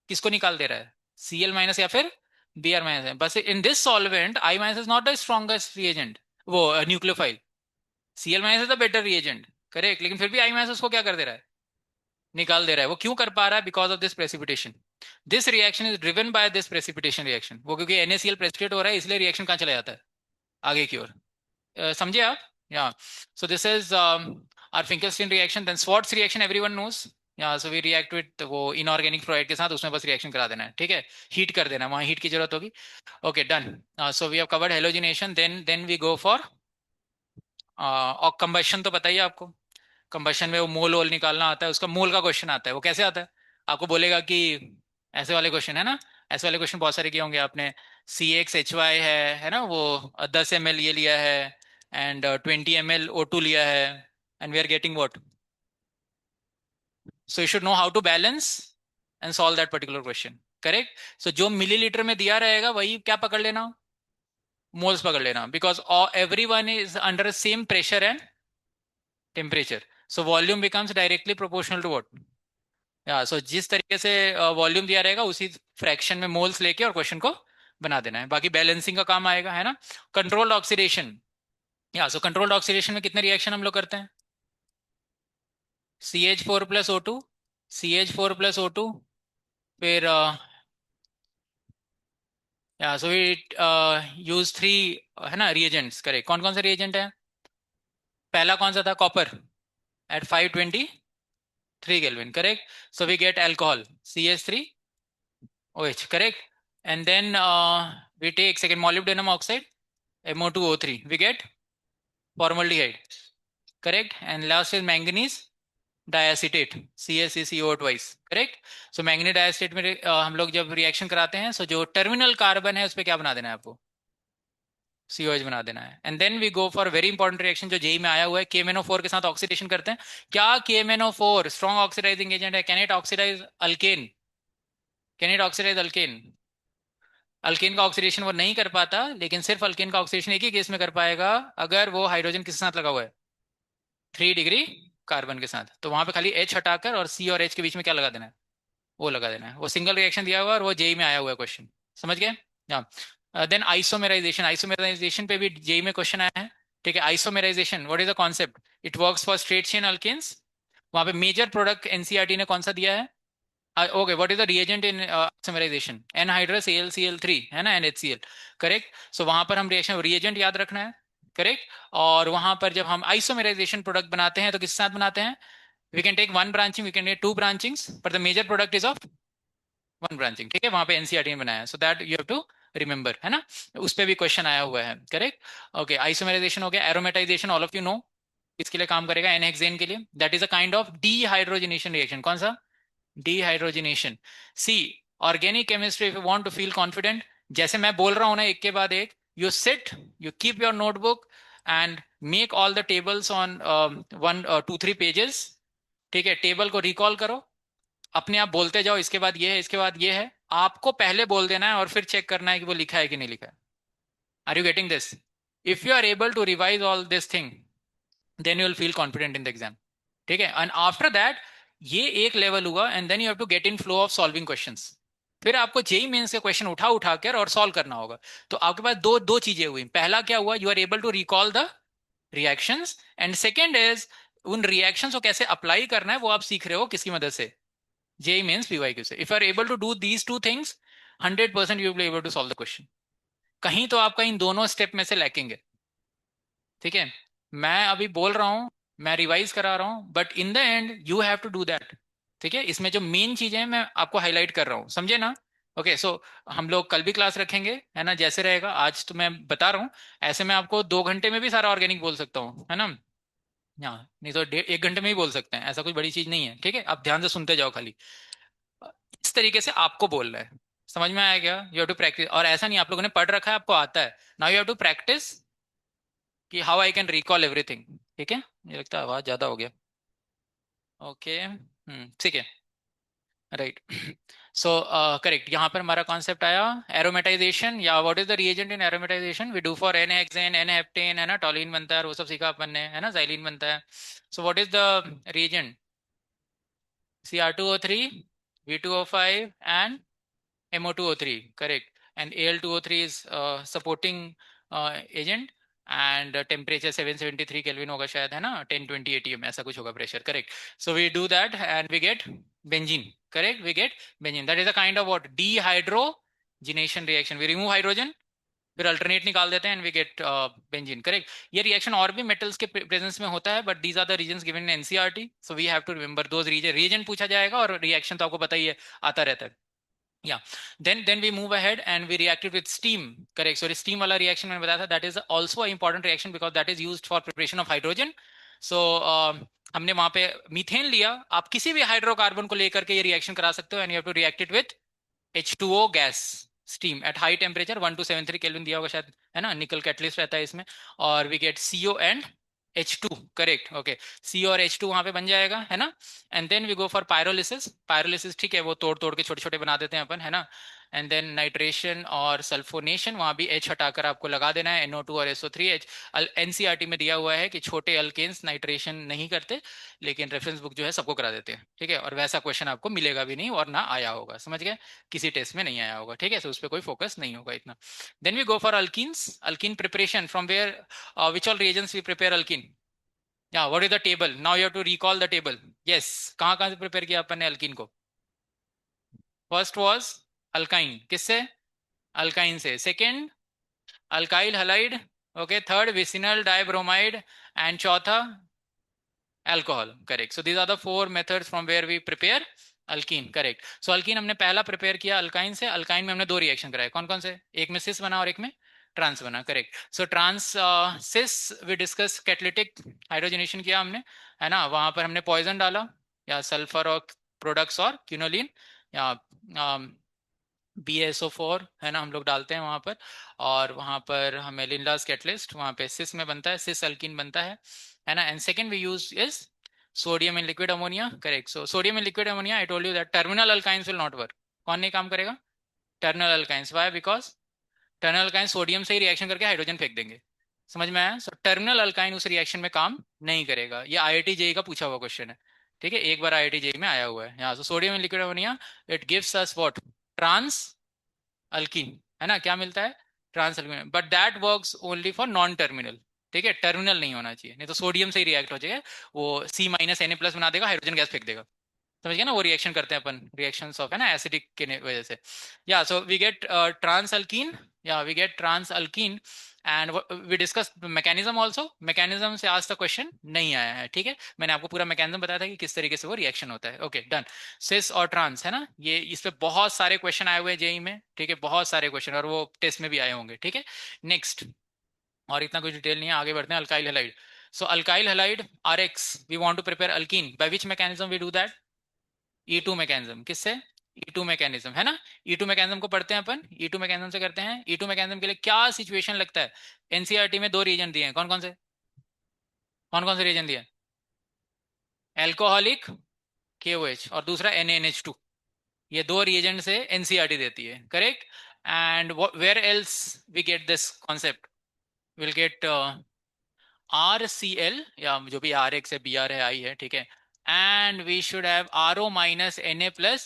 किसको निकाल दे रहा है? Cl minus या फिर Br minus है। बस in this solvent I minus is not the strongest reagent, वो nucleophile. Cl minus is the better reagent, correct. लेकिन फिर भी I minus उसको क्या कर दे रहा है? निकाल दे रहा है। वो क्यों कर पा रहा है? Because of this precipitation. This reaction is driven by this precipitation reaction. वो क्योंकि NaCl प्रेसिपिटेट हो रहा है, इसलिए रिएक्शन कहाँ चला जाता है? आगे की ओर। समझे आप? Yeah so this is our Finkelstein reaction. Then Swarts reaction everyone knows. Yeah so we react with वो इनऑर्गेनिक फ्लोराइड के साथ, उसमें बस रिएक्शन करा देना है, ठीक है? हीट कर देना है, वहां हीट की जरूरत होगी। Okay done. So we have covered halogenation. Then we go for और कंबशन तो पता ही है आपको। कंबशन में वो मोल वोल निकालना आता है, उसका मोल का क्वेश्चन आता है। वो कैसे आता है? आपको बोलेगा कि ऐसे वाले क्वेश्चन है ना, ऐसे वाले क्वेश्चन बहुत सारे किए होंगे आपने। CXHY है ना, वो 10 ml ये लिया है, एंड 20 ml O2 लिया है, and we are getting what? So you should know how to balance and solve that particular question. Correct? So जो मिलीलीटर में दिया रहेगा वही क्या पकड़ लेना? मोल्स पकड़ लेना, because every one is under same pressure and temperature. So volume becomes directly proportional to what? Yeah so जिस तरीके से वॉल्यूम दिया रहेगा उसी फ्रैक्शन में मोल्स लेके और क्वेश्चन को बना देना है। बाकी बैलेंसिंग का काम आएगा, है ना? Controlled oxidation. या सो कंट्रोल्ड ऑक्सीडेशन में कितने रिएक्शन हम लोग करते हैं? CH4 + O2, CH4 + O2, फिर या सो वी यूज 3, है ना, रिएजेंट्स। करेक्ट? कौन कौन से रिएजेंट है? पहला कौन सा था? Copper at 523 Kelvin। Correct? So we get alcohol CH3OH। Correct? And then we take second molybdenum oxide MO2O3, we get formaldehyde. Correct? And last is manganese diacetate CaCO twice. Correct? So manganese diacetate में हम लोग जब reaction कराते हैं, सो जो terminal carbon है उस पर क्या बना देना है आपको? COH बना देना है। And then we go for very important reaction जो जेई में आया हुआ है, KMnO4 के साथ ऑक्सीडेशन करते हैं। क्या KMnO4 स्ट्रॉन्ग ऑक्सीडाइजिंग एजेंट है? Can it oxidize alkane? Can it oxidize alkane? Alkane का ऑक्सीडेशन वो नहीं कर पाता, लेकिन सिर्फ अल्केन का ऑक्सीडेशन एक ही केस में कर पाएगा, अगर वो हाइड्रोजन किसके साथ लगा हुआ है? 3 डिग्री कार्बन के साथ। तो वहां पे खाली H हटाकर और C और H के बीच में क्या लगा देना है? वो लगा देना है। वो सिंगल रिएक्शन दिया हुआ है और वो जेई में आया हुआ है क्वेश्चन। समझ गए? Then isomerisation. आइसोमेराइजेशन पे भी जेई में क्वेश्चन आया है। ठीक है? Isomerization what is the concept? It works for straight chain alkanes. वहां पे मेजर प्रोडक्ट एनसीईआरटी ने कौन सा दिया है? Okay, what is the reagent in isomerisation? Anhydrous AlCl3, है ना, NHCl। करेक्ट? सो वहां पर हम रिएक्शन रिएजेंट याद रखना है। करेक्ट? और वहां पर जब हम आइसोमेराइजेशन प्रोडक्ट बनाते हैं तो किसके साथ बनाते हैं? We can take one branching, we can take two branchings, but the major product is of one branching. ठीक है? वहां पे एनसीईआरटी ने बनाया, so that you have to remember, है ना? उस पे भी क्वेश्चन आया हुआ है। करेक्ट? ओके, आइसोमेराइजेशन हो गया। Aromatisation all of you know किसके लिए काम करेगा? एनहेक्सेन के लिए। That is a kind of dehydrogenation reaction. कौन सा? dehydrogenation। See, organic chemistry, if you want to feel confident, जैसे मैं बोल रहा हूं ना एक के बाद एक, you sit, you keep your notebook and make all the tables on 1 2 3 pages। ठीक है? टेबल को रिकॉल करो, अपने आप बोलते जाओ, इसके बाद ये है, इसके बाद ये है। आपको पहले बोल देना है और फिर चेक करना है कि वो लिखा है कि नहीं लिखा है। Are you getting this? If you are able to revise all this thing, then you will feel confident in the exam. ठीक है? एंड आफ्टर दैट, ये एक लेवल हुआ, and then you have to get in flow of solving questions. फिर आपको JEE mains के question उठा उठा कर और सॉल्व करना होगा। तो आपके पास दो दो चीजें हुई। पहला क्या हुआ? You are able to recall the reactions, and second is उन रिएक्शंस को कैसे अप्लाई करना है वो आप सीख रहे हो किसकी मदद से? जेई मेंस PYQ से। If you are able to do these two things, 100% you will be able to solve the question. कहीं तो आपका इन दोनों स्टेप में से लैकिंग है। ठीक है? मैं अभी बोल रहा हूं, मैं रिवाइज करा रहा हूं, but in the end you have to do that. ठीक है? इसमें जो मेन चीजें हैं मैं आपको हाईलाइट कर रहा हूं, समझे ना? ओके, सो हम लोग कल भी क्लास रखेंगे, है ना, जैसे रहेगा। आज तो मैं बता रहा हूँ, ऐसे मैं आपको 2 घंटे में भी सारा ऑर्गेनिक बोल सकता हूँ, है ना? हाँ, नहीं तो 1 घंटे में ही बोल सकते हैं, ऐसा कोई बड़ी चीज नहीं है। ठीक है? आप ध्यान से सुनते जाओ खाली। इस तरीके से आपको बोलना है। समझ में आया क्या? You have to practise. और ऐसा नहीं आप लोगों ने पढ़ रखा है, आपको आता है। Now you have to practise कि how I can recall everything. ठीक है? मुझे लगता है आवाज ज्यादा हो गया। ओके, ठीक है। राइट। सो करेक्ट, यहाँ पर हमारा कॉन्सेप्ट आया aromatization, yeah what is the reagent in aromatization? We do for n hexane, n heptane, है ना, टॉलिन बनता है, और वो सब सीखा अपन ने, है ना, जाइलिन बनता है। सो what is the reagent? Cr2O3, V2O5 and MO2O3, correct? And Al2O3 is supporting agent, and temperature 773 Kelvin होगा शायद, है ना, 1020 एटीएम ऐसा कुछ होगा pressure, correct. So we do that and we get benzene, correct, we get benzene. That is a kind of what, dehydrogenation reaction. We remove hydrogen, फिर alternate निकाल देते हैं and we get benzene, correct. ये reaction और भी metals के presence में होता है, but these are the reasons given in NCERT, so we have to remember those reason. Reason पूछा जाएगा और रिएक्शन तो आपको पता ही है, आता रहता है. Yeah, then we move ahead and we react it with steam, correct. So steam वाला reaction मैंने बताया था, that is also an important reaction because that is used for preparation of hydrogen. So हमने वहां पे मीथेन लिया. आप किसी भी हाइड्रोकार्बन को लेकर के ये रिएक्शन करा सकते हो, and you have to react it with H2O gas, steam at high temperature 1273 Kelvin दिया होगा शायद, है ना, निकल कैटलिस्ट रहता है इसमें. और we get CO and H2, correct, okay. C और H2 वहां पे बन जाएगा, है ना. And then we go for pyrolysis. Pyrolysis ठीक है, वो तोड़ तोड़ के छोटे छोटे बना देते हैं अपन, है ना. एंड देन नाइट्रेशन और सल्फोनेशन, वहां भी H हटाकर आपको लगा देना है, NO2 और SO3H. एनसीईआरटी में दिया हुआ है कि छोटे अल्केन्स नाइट्रेशन नहीं करते, लेकिन रेफरेंस बुक जो है सबको करा देते हैं, ठीक है. और वैसा क्वेश्चन आपको मिलेगा भी नहीं और ना आया होगा, समझ गए, किसी टेस्ट में नहीं आया होगा, ठीक है. सो उस पर कोई फोकस नहीं होगा इतना. Then we go for alkenes. Alkene preparation from where, which all reagents we prepare alkene. Yeah what is the table, now you have to recall the table. Yes, कहाँ कहाँ से प्रिपेयर किया अपन ने अल्कीन को. फर्स्ट वाज अल्काइन, किससे, alkyne से. Second alkyl halide, okay. Third vicinal dibromide, and चौथा alcohol, correct. So these are the four methods from where we prepare alkene, correct. So alkyne हमने पहला प्रिपेयर किया अल्काइन से. Alkyne में हमने दो रिएक्शन कराए, कौन कौन से, एक में सिस बना और एक में ट्रांस बना, correct. So trans cis we discuss catalytic hydrogenation किया हमने, है ना. वहां पर हमने पॉइजन डाला, या सल्फर और प्रोडक्ट्स और क्यूनोलिन, या BaSO4, है ना, हम लोग डालते हैं वहां पर. और वहां पर हमें लिंडास कैटलिस्ट, वहां पे सिस में बनता है, सिस अल्कीन बनता है ना. And second we use is sodium in liquid ammonia, correct. So sodium in liquid ammonia, I told you that terminal alkynes will not work. कौन नहीं काम करेगा, terminal alkynes. Why, because terminal alkyne sodium से ही reaction करके hydrogen फेंक देंगे, समझ में आया. सो टर्मिनल अल्काइन उस रिएक्शन में काम नहीं करेगा. ये IIT जेई का पूछा हुआ क्वेश्चन है, ठीक है, एक बार IIT जेई में आया हुआ है यहाँ. So sodium in liquid ammonia, it gives us what, trans alkene, है ना. क्या मिलता है, trans alkene, but that works only for non terminal, ठीक है. टर्मिनल नहीं होना चाहिए, नहीं तो सोडियम से ही रिएक्ट हो जाएगा, वो C- Na+ बना देगा, हाइड्रोजन गैस फेंक देगा, समझ गया ना. वो रिएक्शन करते हैं अपन, रिएक्शंस ऑफ, है ना, एसिडिक के वजह से. Yeah so we get trans alkene, yeah we get trans alkene. And we discuss mechanism also. Mechanism से आज तक क्वेश्चन नहीं आया है, ठीक है. मैंने आपको पूरा मैकेनिज्म बताया था कि किस तरीके से वो रिएक्शन होता है, ओके, डन. सिस और ट्रांस, है ना, ये इस पे बहुत सारे क्वेश्चन आए हुए हैं जेई में, ठीक है, बहुत सारे क्वेश्चन, और वो टेस्ट में भी आए होंगे, ठीक है. नेक्स्ट, और इतना कुछ डिटेल नहीं है, आगे बढ़ते हैं. Alkyl halide. So alkyl halide RX, we want to prepare alkene. By which mechanism we do that, E2 mechanism. किससे, E2 मैकेनिज्म, है ना. E2 मैकेनिज्म को पढ़ते हैं अपन, E2 मैकेनिज्म से करते हैं. E2 मैकेनिज्म के लिए क्या सिचुएशन लगता है. एनसीईआरटी में दो रीजन दिए हैं, कौन कौन से, कौन कौन से रीजन दिए, एल्कोहलिक KOH और दूसरा NaNH2. ये दो रिएजेंट से एनसीईआरटी देती है, correct. And where else we get this concept, will get RCl, या जो भी RX है, BR है, I है, ठीक है. And we should have RO- Na+,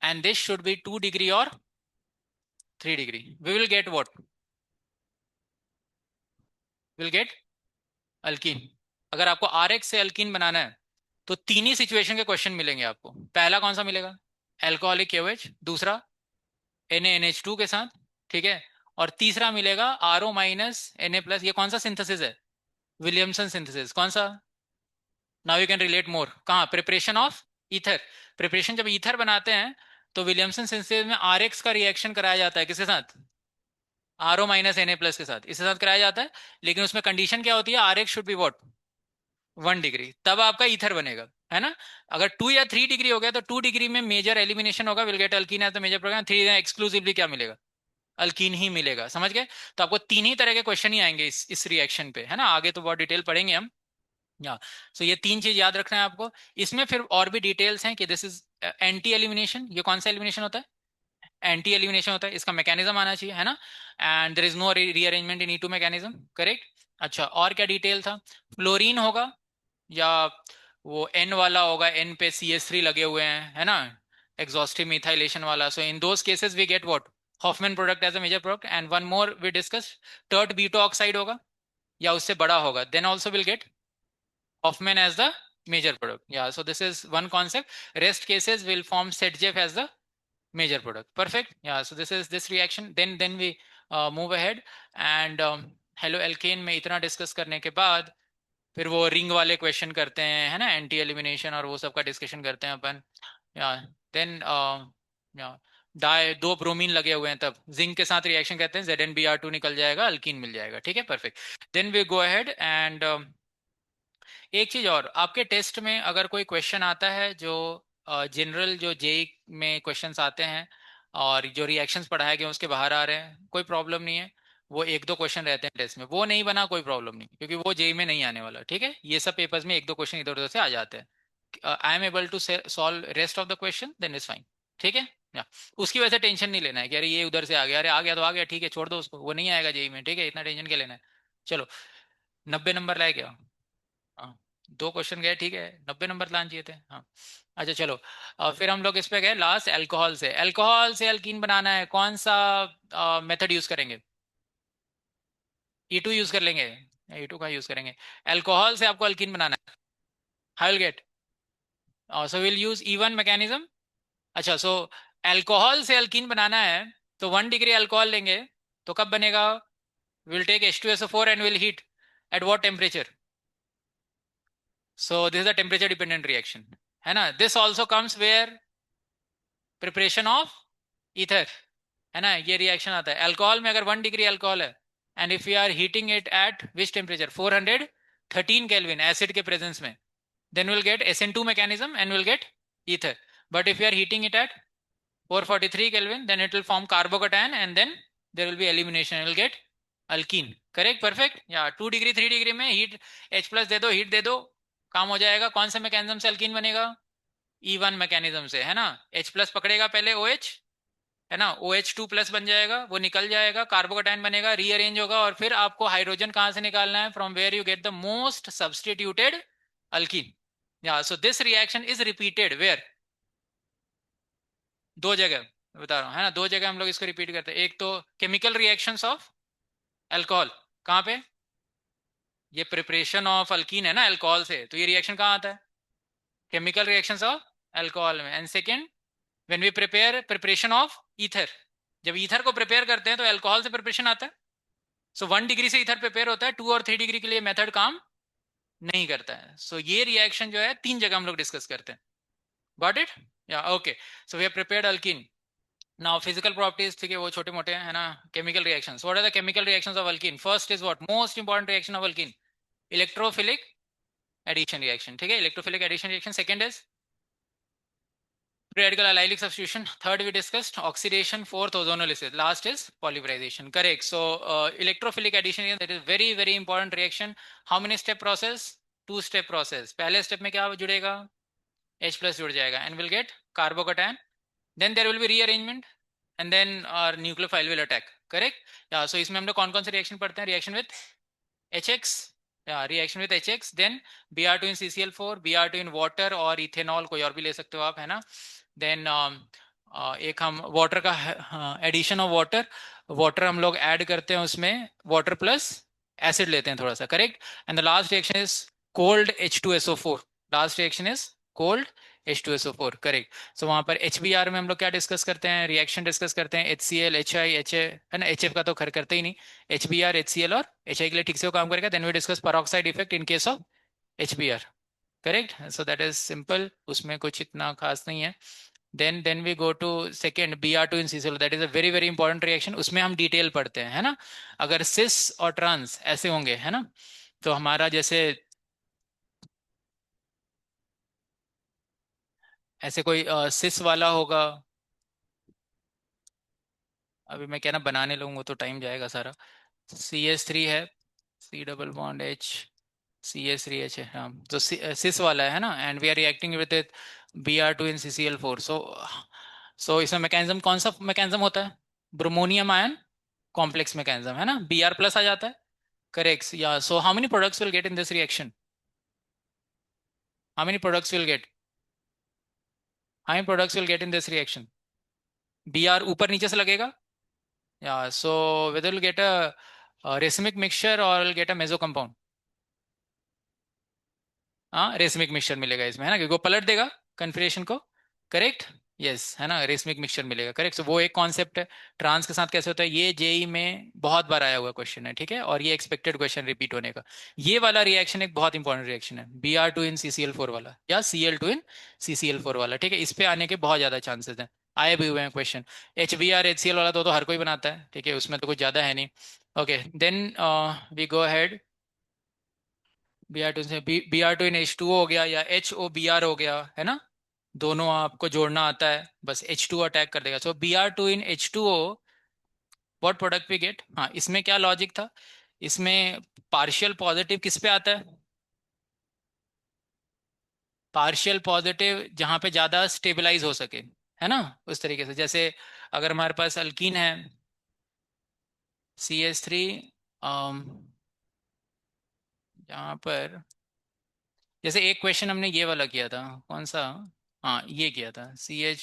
and this should be 2 degree or 3 degree. We will get what, will get alkyne. अगर आपको RX से अल्कीन बनाना है तो तीन ही सिचुएशन के क्वेश्चन मिलेंगे आपको. पहला कौन सा मिलेगा, एल्कोहलिक KOH. दूसरा NaNH2 के साथ, ठीक है. और तीसरा मिलेगा RO- Na+. ये कौन सा सिंथेसिस है, विलियमसन सिंथेसिस. कौन सा, नाउ यू कैन रिलेट मोर. कहाँ, प्रिपरेशन ऑफ ईथर. प्रिपरेशन जब ईथर बनाते हैं तो विलियमसन सिंथेसिस में RX का रिएक्शन कराया जाता है, किसके साथ, RO- Na+ के साथ, इसके साथ कराया जाता है. लेकिन उसमें कंडीशन क्या होती है, RX should be what, 1 degree, तब आपका ईथर बनेगा, है ना. अगर 2 या 3 डिग्री हो गया तो 2 डिग्री में मेजर एलिमिनेशन होगा, will get alkene as the major program. 3 exclusively क्या मिलेगा, अल्कीन ही मिलेगा, समझ गए. तो आपको तीन ही तरह के क्वेश्चन ही आएंगे इस रिएक्शन पे, है ना. आगे तो बहुत डिटेल पढ़ेंगे हम, या. सो ये तीन चीज याद रखना है आपको. इसमें फिर और भी डिटेल्स हैं कि दिस इज एंटी एलिमिनेशन. ये कौन सा एलिमिनेशन होता है, एंटी एलिमिनेशन होता है. इसका मैकेनिज्म आना चाहिए, है ना. And there is no rearrangement in E2 mechanism, correct. अच्छा, और क्या डिटेल था, फ्लोरीन होगा, या वो N वाला होगा, N पे CH3 लगे हुए हैं, है ना, एग्जॉस्टिव मिथाइलेशन वाला. So in those cases we get what, Hofmann product as a major product. And one more we discuss, tert butoxide होगा, या उससे बड़ा होगा, then also will get Hoffman as the major product. Yeah, so this is one concept. Rest cases will form Setjeff as the major product. Perfect. Yeah, so this is this reaction. Then we move ahead and halo alkane में इतना discuss करने के बाद फिर वो ring वाले question करते हैं, है ना, एंटी एलिमिनेशन और वो सब का डिस्कशन करते हैं अपन। या देन या डाई दो ब्रोमीन लगे हुए हैं, तब जिंक के साथ रिएक्शन करते हैं, ZnBr2 निकल जाएगा, अल्कीन मिल जाएगा। ठीक है, perfect. Then we go ahead and एक चीज और, आपके टेस्ट में अगर कोई क्वेश्चन आता है जो जनरल जो जेई में क्वेश्चंस आते हैं और जो रिएक्शंस पढ़ाए गए हैं उसके बाहर आ रहे हैं, कोई प्रॉब्लम नहीं है। वो एक दो क्वेश्चन रहते हैं टेस्ट में, वो नहीं बना कोई प्रॉब्लम नहीं, क्योंकि वो जेई में नहीं आने वाला। ठीक है, ये सब पेपर्स में एक दो क्वेश्चन इधर उधर से आ जाते हैं। I am able to solve rest of the question, then is fine. ठीक है, या उसकी वजह से टेंशन नहीं लेना है कि अरे ये उधर से आ गया, अरे आ गया तो आ गया, ठीक है छोड़ दो उसको, वो नहीं आएगा जेई में। ठीक है, इतना टेंशन क्या लेना है। चलो, 90 नंबर लाए क्या? हाँ, दो क्वेश्चन गए, ठीक है, 90 नंबर लाना चाहिए थे। हाँ, अच्छा चलो, फिर हम लोग इस पे गए लास्ट, अल्कोहल से अल्कीन बनाना है, कौन सा मेथड यूज करेंगे? E2 यूज कर लेंगे। E2 का यूज करेंगे, अल्कोहल से आपको अल्कीन बनाना है। High will get, so will use E1 mechanism. अच्छा, सो अल्कोहल से अल्कीन बनाना है तो 1 डिग्री अल्कोहल लेंगे, तो कब बनेगा? Will take H2SO4 and will heat at what temperature? So this is a temperature dependent reaction, है ना। This also comes where preparation of ether, है ना, ये रिएक्शन आता है अल्कोहल में। अगर 1 डिग्री अल्कोहल है and if you are heating it at which temperature, 413 Kelvin acid के प्रेजेंस में, then we'll get SN2 mechanism and we'll get ether. But if you are heating it at 443 Kelvin, then it will form carbocation and then there will be elimination. You will get alkene. Correct? Perfect? Yeah, 2 degree 3 degree में heat H plus दे दो, heat दे दो, काम हो जाएगा। कौन सा mechanism से alkyne बनेगा? E1 मैकेनिज्म से, है ना। H प्लस पकड़ेगा पहले OH, है ना, OH2 प्लस बन जाएगा, वो निकल जाएगा, कार्बोकेटाइन बनेगा, रीअरेंज होगा, और फिर आपको हाइड्रोजन कहां से निकालना है? From where you get the most substituted alkene. Yeah so this reaction is repeated where? दो जगह बता रहा हूँ, है ना, दो जगह हम लोग इसको रिपीट करते हैं। एक तो केमिकल रिएक्शंस ऑफ अल्कोहल, कहाँ पे? ये प्रिपरेशन ऑफ अल्कीन है ना अल्कोहल से, तो ये रिएक्शन कहाँ आता है? केमिकल रिएक्शंस ऑफ अल्कोहल में। And second, when we prepare preparation of ether, जब ईथर को प्रिपेयर करते हैं तो अल्कोहल से प्रिपरेशन आता है। सो 1 डिग्री से ईथर प्रिपेयर होता है, 2 और 3 डिग्री के लिए मेथड काम नहीं करता है। सो ये रिएक्शन जो है तीन जगह हम लोग डिस्कस करते हैं। Got it? Yeah okay, so we have prepared alkene. Now physical properties, ठीक है, वो छोटे मोटे हैं, है ना। Chemical reactions, what are the chemical reactions of alkene? First is what? Most important reaction of alkene, electrophilic addition reaction. ठीक है, electrophilic addition reaction. Second is free radical allylic substitution. Third we discussed oxidation. Fourth ozonolysis. Last is polymerization. Correct. So electrophilic addition, that is very very important reaction. How many step process? Two step process. पहले step में क्या जुड़ेगा? H plus जुड़ जाएगा and will get carbocation. Then there will be rearrangement and then our nucleophile will attack. Correct? Yeah. So इसमें हम लोग कौन कौन से reaction पढ़ते हैं? Reaction with HX. Yeah, reaction with HX, then Br2 in CCl4, Br2 in water और ethanol कोई और भी ले सकते हो आप, है ना। देन एक हम वाटर का एडिशन ऑफ वाटर, वाटर हम लोग ऐड करते हैं उसमें, वाटर प्लस एसिड लेते हैं थोड़ा सा। Correct? And the last reaction is cold H2SO4। Last reaction is cold H2SO4। Correct? So वहां पर HBr में हम लोग क्या डिस्कस करते हैं? रिएक्शन डिस्कस करते हैं, HCl HI HA, है ना। HF का तो खैर करते ही नहीं, HBr HCl और HI के लिए ठीक से वो काम करेगा। Then we discuss peroxide effect in case of HBr। Correct? So that is simple, उसमें कुछ इतना खास नहीं है। then we go to second, Br2 in CCl, that is a very very important reaction। उसमें हम डिटेल पढ़ते हैं, है ना। अगर सिस और ट्रांस ऐसे होंगे, है ना, तो हमारा जैसे ऐसे कोई सिस वाला होगा, अभी मैं क्या ना बनाने लगूंगा तो टाइम जाएगा सारा। CH3 है, C double bond H, CH3H है, हाँ, तो सिस वाला है ना, and we are reacting with it Br2 in CCl4। So इसमें मैकेनिज्म कौन सा मैकेनिज्म होता है? ब्रोमोनियम आयन कॉम्प्लेक्स मैकेनिज्म, है ना, Br प्लस आ जाता है। Correct? Yeah so how many products will get in this reaction? How many products will get? How many products will get in this reaction? Br ऊपर नीचे से लगेगा, या so whether will get a racemic mixture और get a meso compound. हाँ, racemic mixture मिलेगा इसमें, है ना, क्योंकि वो पलट देगा कन्फिग्रेशन को। करेक्ट। यस, है ना, रेसमिक मिक्सचर मिलेगा। करेक्ट। सो वो एक कॉन्सेप्ट है। ट्रांस के साथ कैसे होता है, ये जेई में बहुत बार आया हुआ क्वेश्चन है, ठीक है, और ये एक्सपेक्टेड क्वेश्चन रिपीट होने का। ये वाला रिएक्शन एक बहुत इंपॉर्टेंट रिएक्शन है, Br2 in CCl4 वाला, या Cl2 in CCl4 वाला, ठीक है। इस पे आने के बहुत ज्यादा चांसेस हैं, आए भी हुए हैं क्वेश्चन। HBr HCl वाला तो हर कोई बनाता है, ठीक है, उसमें तो कुछ ज्यादा है नहीं। Okay, then we go ahead. Br2 से Br2 in H2O हो गया, या HOBr हो गया, है ना। दोनों आपको जोड़ना आता है, बस H2O अटैक कर देगा। So Br2 in H2O, what product we get. हाँ, इसमें क्या लॉजिक था, इसमें पार्शियल पॉजिटिव किस पे आता है, पार्शियल पॉजिटिव जहां पे ज्यादा स्टेबलाइज हो सके, है ना। उस तरीके से, जैसे अगर हमारे पास अल्कीन है, CH3, यहाँ पर, जैसे एक क्वेश्चन हमने ये वाला किया था, कौन सा, हाँ ये किया था CH,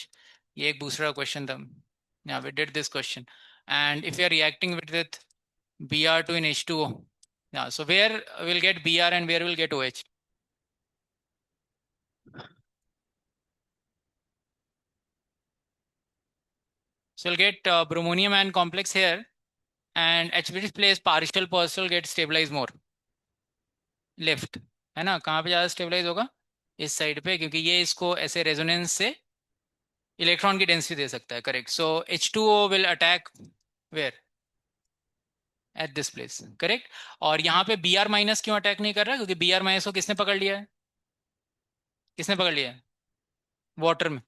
ये एक दूसरा क्वेश्चन था। yeah, we did this question, and if you are reacting with Br2 in H2O, yeah, so where will get Br and where will get OH? So you'll get bromonium ion complex here, and H place partial partial get stabilized more left, है ना। कहाँ पे ज़्यादा stabilise होगा, इस side पे, क्योंकि ये इसको ऐसे रेजोनेंस से इलेक्ट्रॉन की डेंसिटी दे सकता है। Correct. So H2O will attack where, at this place. Correct. और यहाँ पे Br- क्यों अटैक नहीं कर रहा, क्योंकि Br- को किसने पकड़ लिया है, किसने पकड़ लिया है, वाटर में,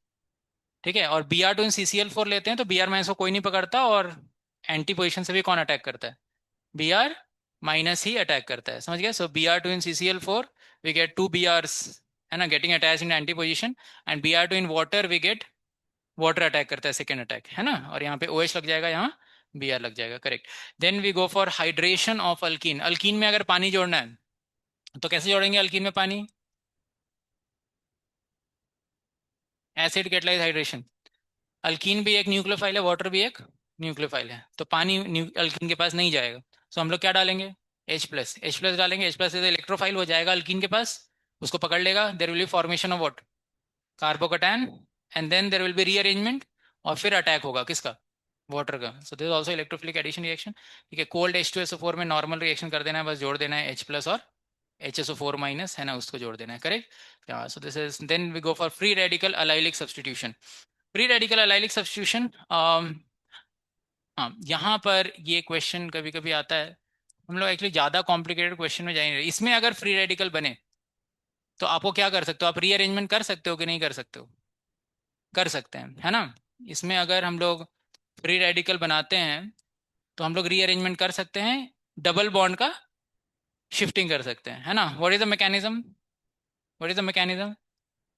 ठीक है। और Br2 in CCl4 लेते हैं तो Br- को कोई नहीं पकड़ता, और एंटी पोजिशन से भी कौन अटैक करता है, Br- ही अटैक करता है, समझ गया। So Br2 in CCl4 we get 2 Brs, है ना, getting attach in anti position, and Br2 in water we get, water attack करता है, सेकेंड अटैक, है ना। और यहाँ पे OH लग जाएगा, यहाँ Br लग जाएगा। Correct. Then we go for hydration of alkene. Alkene में अगर पानी जोड़ना है तो कैसे जोड़ेंगे अल्कीन में पानी, एसिड कैटलाइज हाइड्रेशन। अल्कीन भी एक न्यूक्लियोफाइल है, वाटर भी एक न्यूक्लियोफाइल है, तो पानी अल्कीन के पास नहीं जाएगा। सो हम लोग क्या डालेंगे, H प्लस डालेंगे। H प्लस इलेक्ट्रोफाइल हो जाएगा अल्कीन के पास, उसको पकड़ लेगा, there will be formation of what, carbocation, and then there will be rearrangement, और फिर अटैक होगा किसका, वाटर का। So this also electrophilic addition reaction, ठीक है। कोल्ड H2SO4 में नॉर्मल रिएक्शन कर देना है, बस जोड़ देना है H प्लस और HSO4 माइनस, है ना, उसको जोड़ देना है। Correct. So this is, then we go for free radical allylic substitution. Free radical allylic substitution, हाँ, यहाँ पर ये क्वेश्चन कभी कभी आता है। हम लोग एक्चुअली ज़्यादा कॉम्प्लिकेटेड क्वेश्चन में जाएंगे। इसमें अगर फ्री रेडिकल बने तो आपको क्या कर सकते हो, आप रीअरेंजमेंट कर सकते हो कि नहीं कर सकते हो, कर सकते हैं, है ना। इसमें अगर हम लोग फ्री रेडिकल बनाते हैं तो हम लोग रीअरेंजमेंट कर सकते हैं, डबल बॉन्ड का शिफ्टिंग कर सकते हैं, है ना। What is the mechanism, what is the mechanism,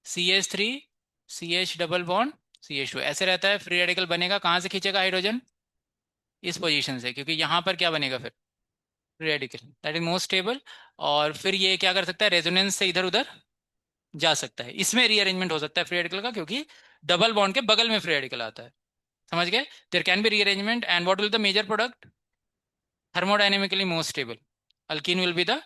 CH3 CH double bond CH2, ऐसे रहता है। फ्री रेडिकल बनेगा, कहाँ से खींचेगा हाइड्रोजन, इस पोजीशन से, क्योंकि यहाँ पर क्या बनेगा फिर, radical that is most stable. और फिर ये क्या कर सकता है, रेजोनेंस से इधर उधर जा सकता है, इसमें रीअरेंजमेंट हो सकता है फ्री रेडिकल का, क्योंकि डबल बॉन्ड के बगल में फ्री रेडिकल आता है, समझ गए। There can be rearrangement, and what will the major product, thermodynamically most stable, alkene will be the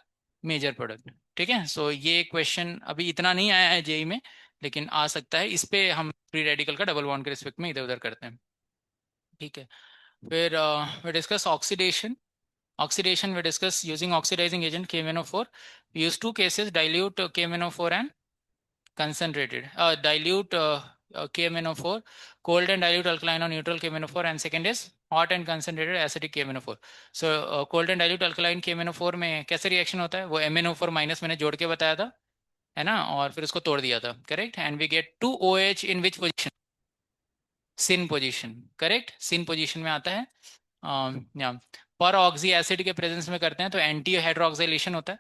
major product, ठीक है। सो ये क्वेश्चन अभी इतना नहीं आया है जेई में, लेकिन आ सकता है। इस पे हम फ्री रेडिकल का डबल बॉन्ड के रिस्पेक्ट में इधर उधर करते हैं, ठीक है। फिर we discuss oxidation. Oxidation we discuss using oxidizing agent KMnO4. We use two cases, dilute KMnO4 and concentrated. Dilute KMnO4, cold and dilute alkaline or neutral KMnO4, and second is hot and concentrated acidic KMnO4. So cold and dilute alkaline KMnO4 में कैसे reaction होता है, वो MnO4 minus मैंने जोड़ के बताया था, है ना, और फिर उसको तोड़ दिया था। Correct. And we get 2OH in which position, syn position. Correct, syn position में आता है। या पर ऑक्सी एसिड के प्रेजेंस में करते हैं तो एंटी हाइड्रोक्सिलेशन होता है,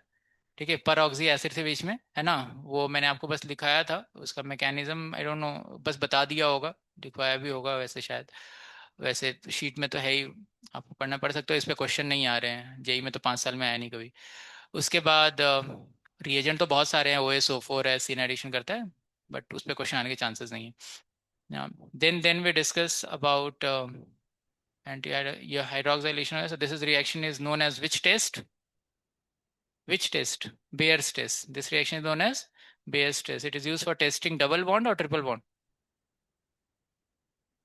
ठीक है, पर ऑक्सी एसिड से बीच में, है ना। वो मैंने आपको बस लिखाया था, उसका मैकेनिज्म आई डोंट नो, बस बता दिया होगा, लिखवाया भी होगा वैसे शायद, वैसे शीट में तो है ही, आपको पढ़ना पड़ सकता है। इस पे क्वेश्चन नहीं आ रहे हैं जेई में, तो 5 साल में आया नहीं कभी। उसके बाद रिएजेंट तो बहुत सारे हैं, OSO4 है, सीन एडिशन करता है, बट उस पर क्वेश्चन आने के चांसेस नहीं है। Yeah. Then we discuss about anti your hydroxylation. So this is reaction is known as which test? Which test? Bayer's test. This reaction is known as Bayer's test. It is used for testing double bond or triple bond.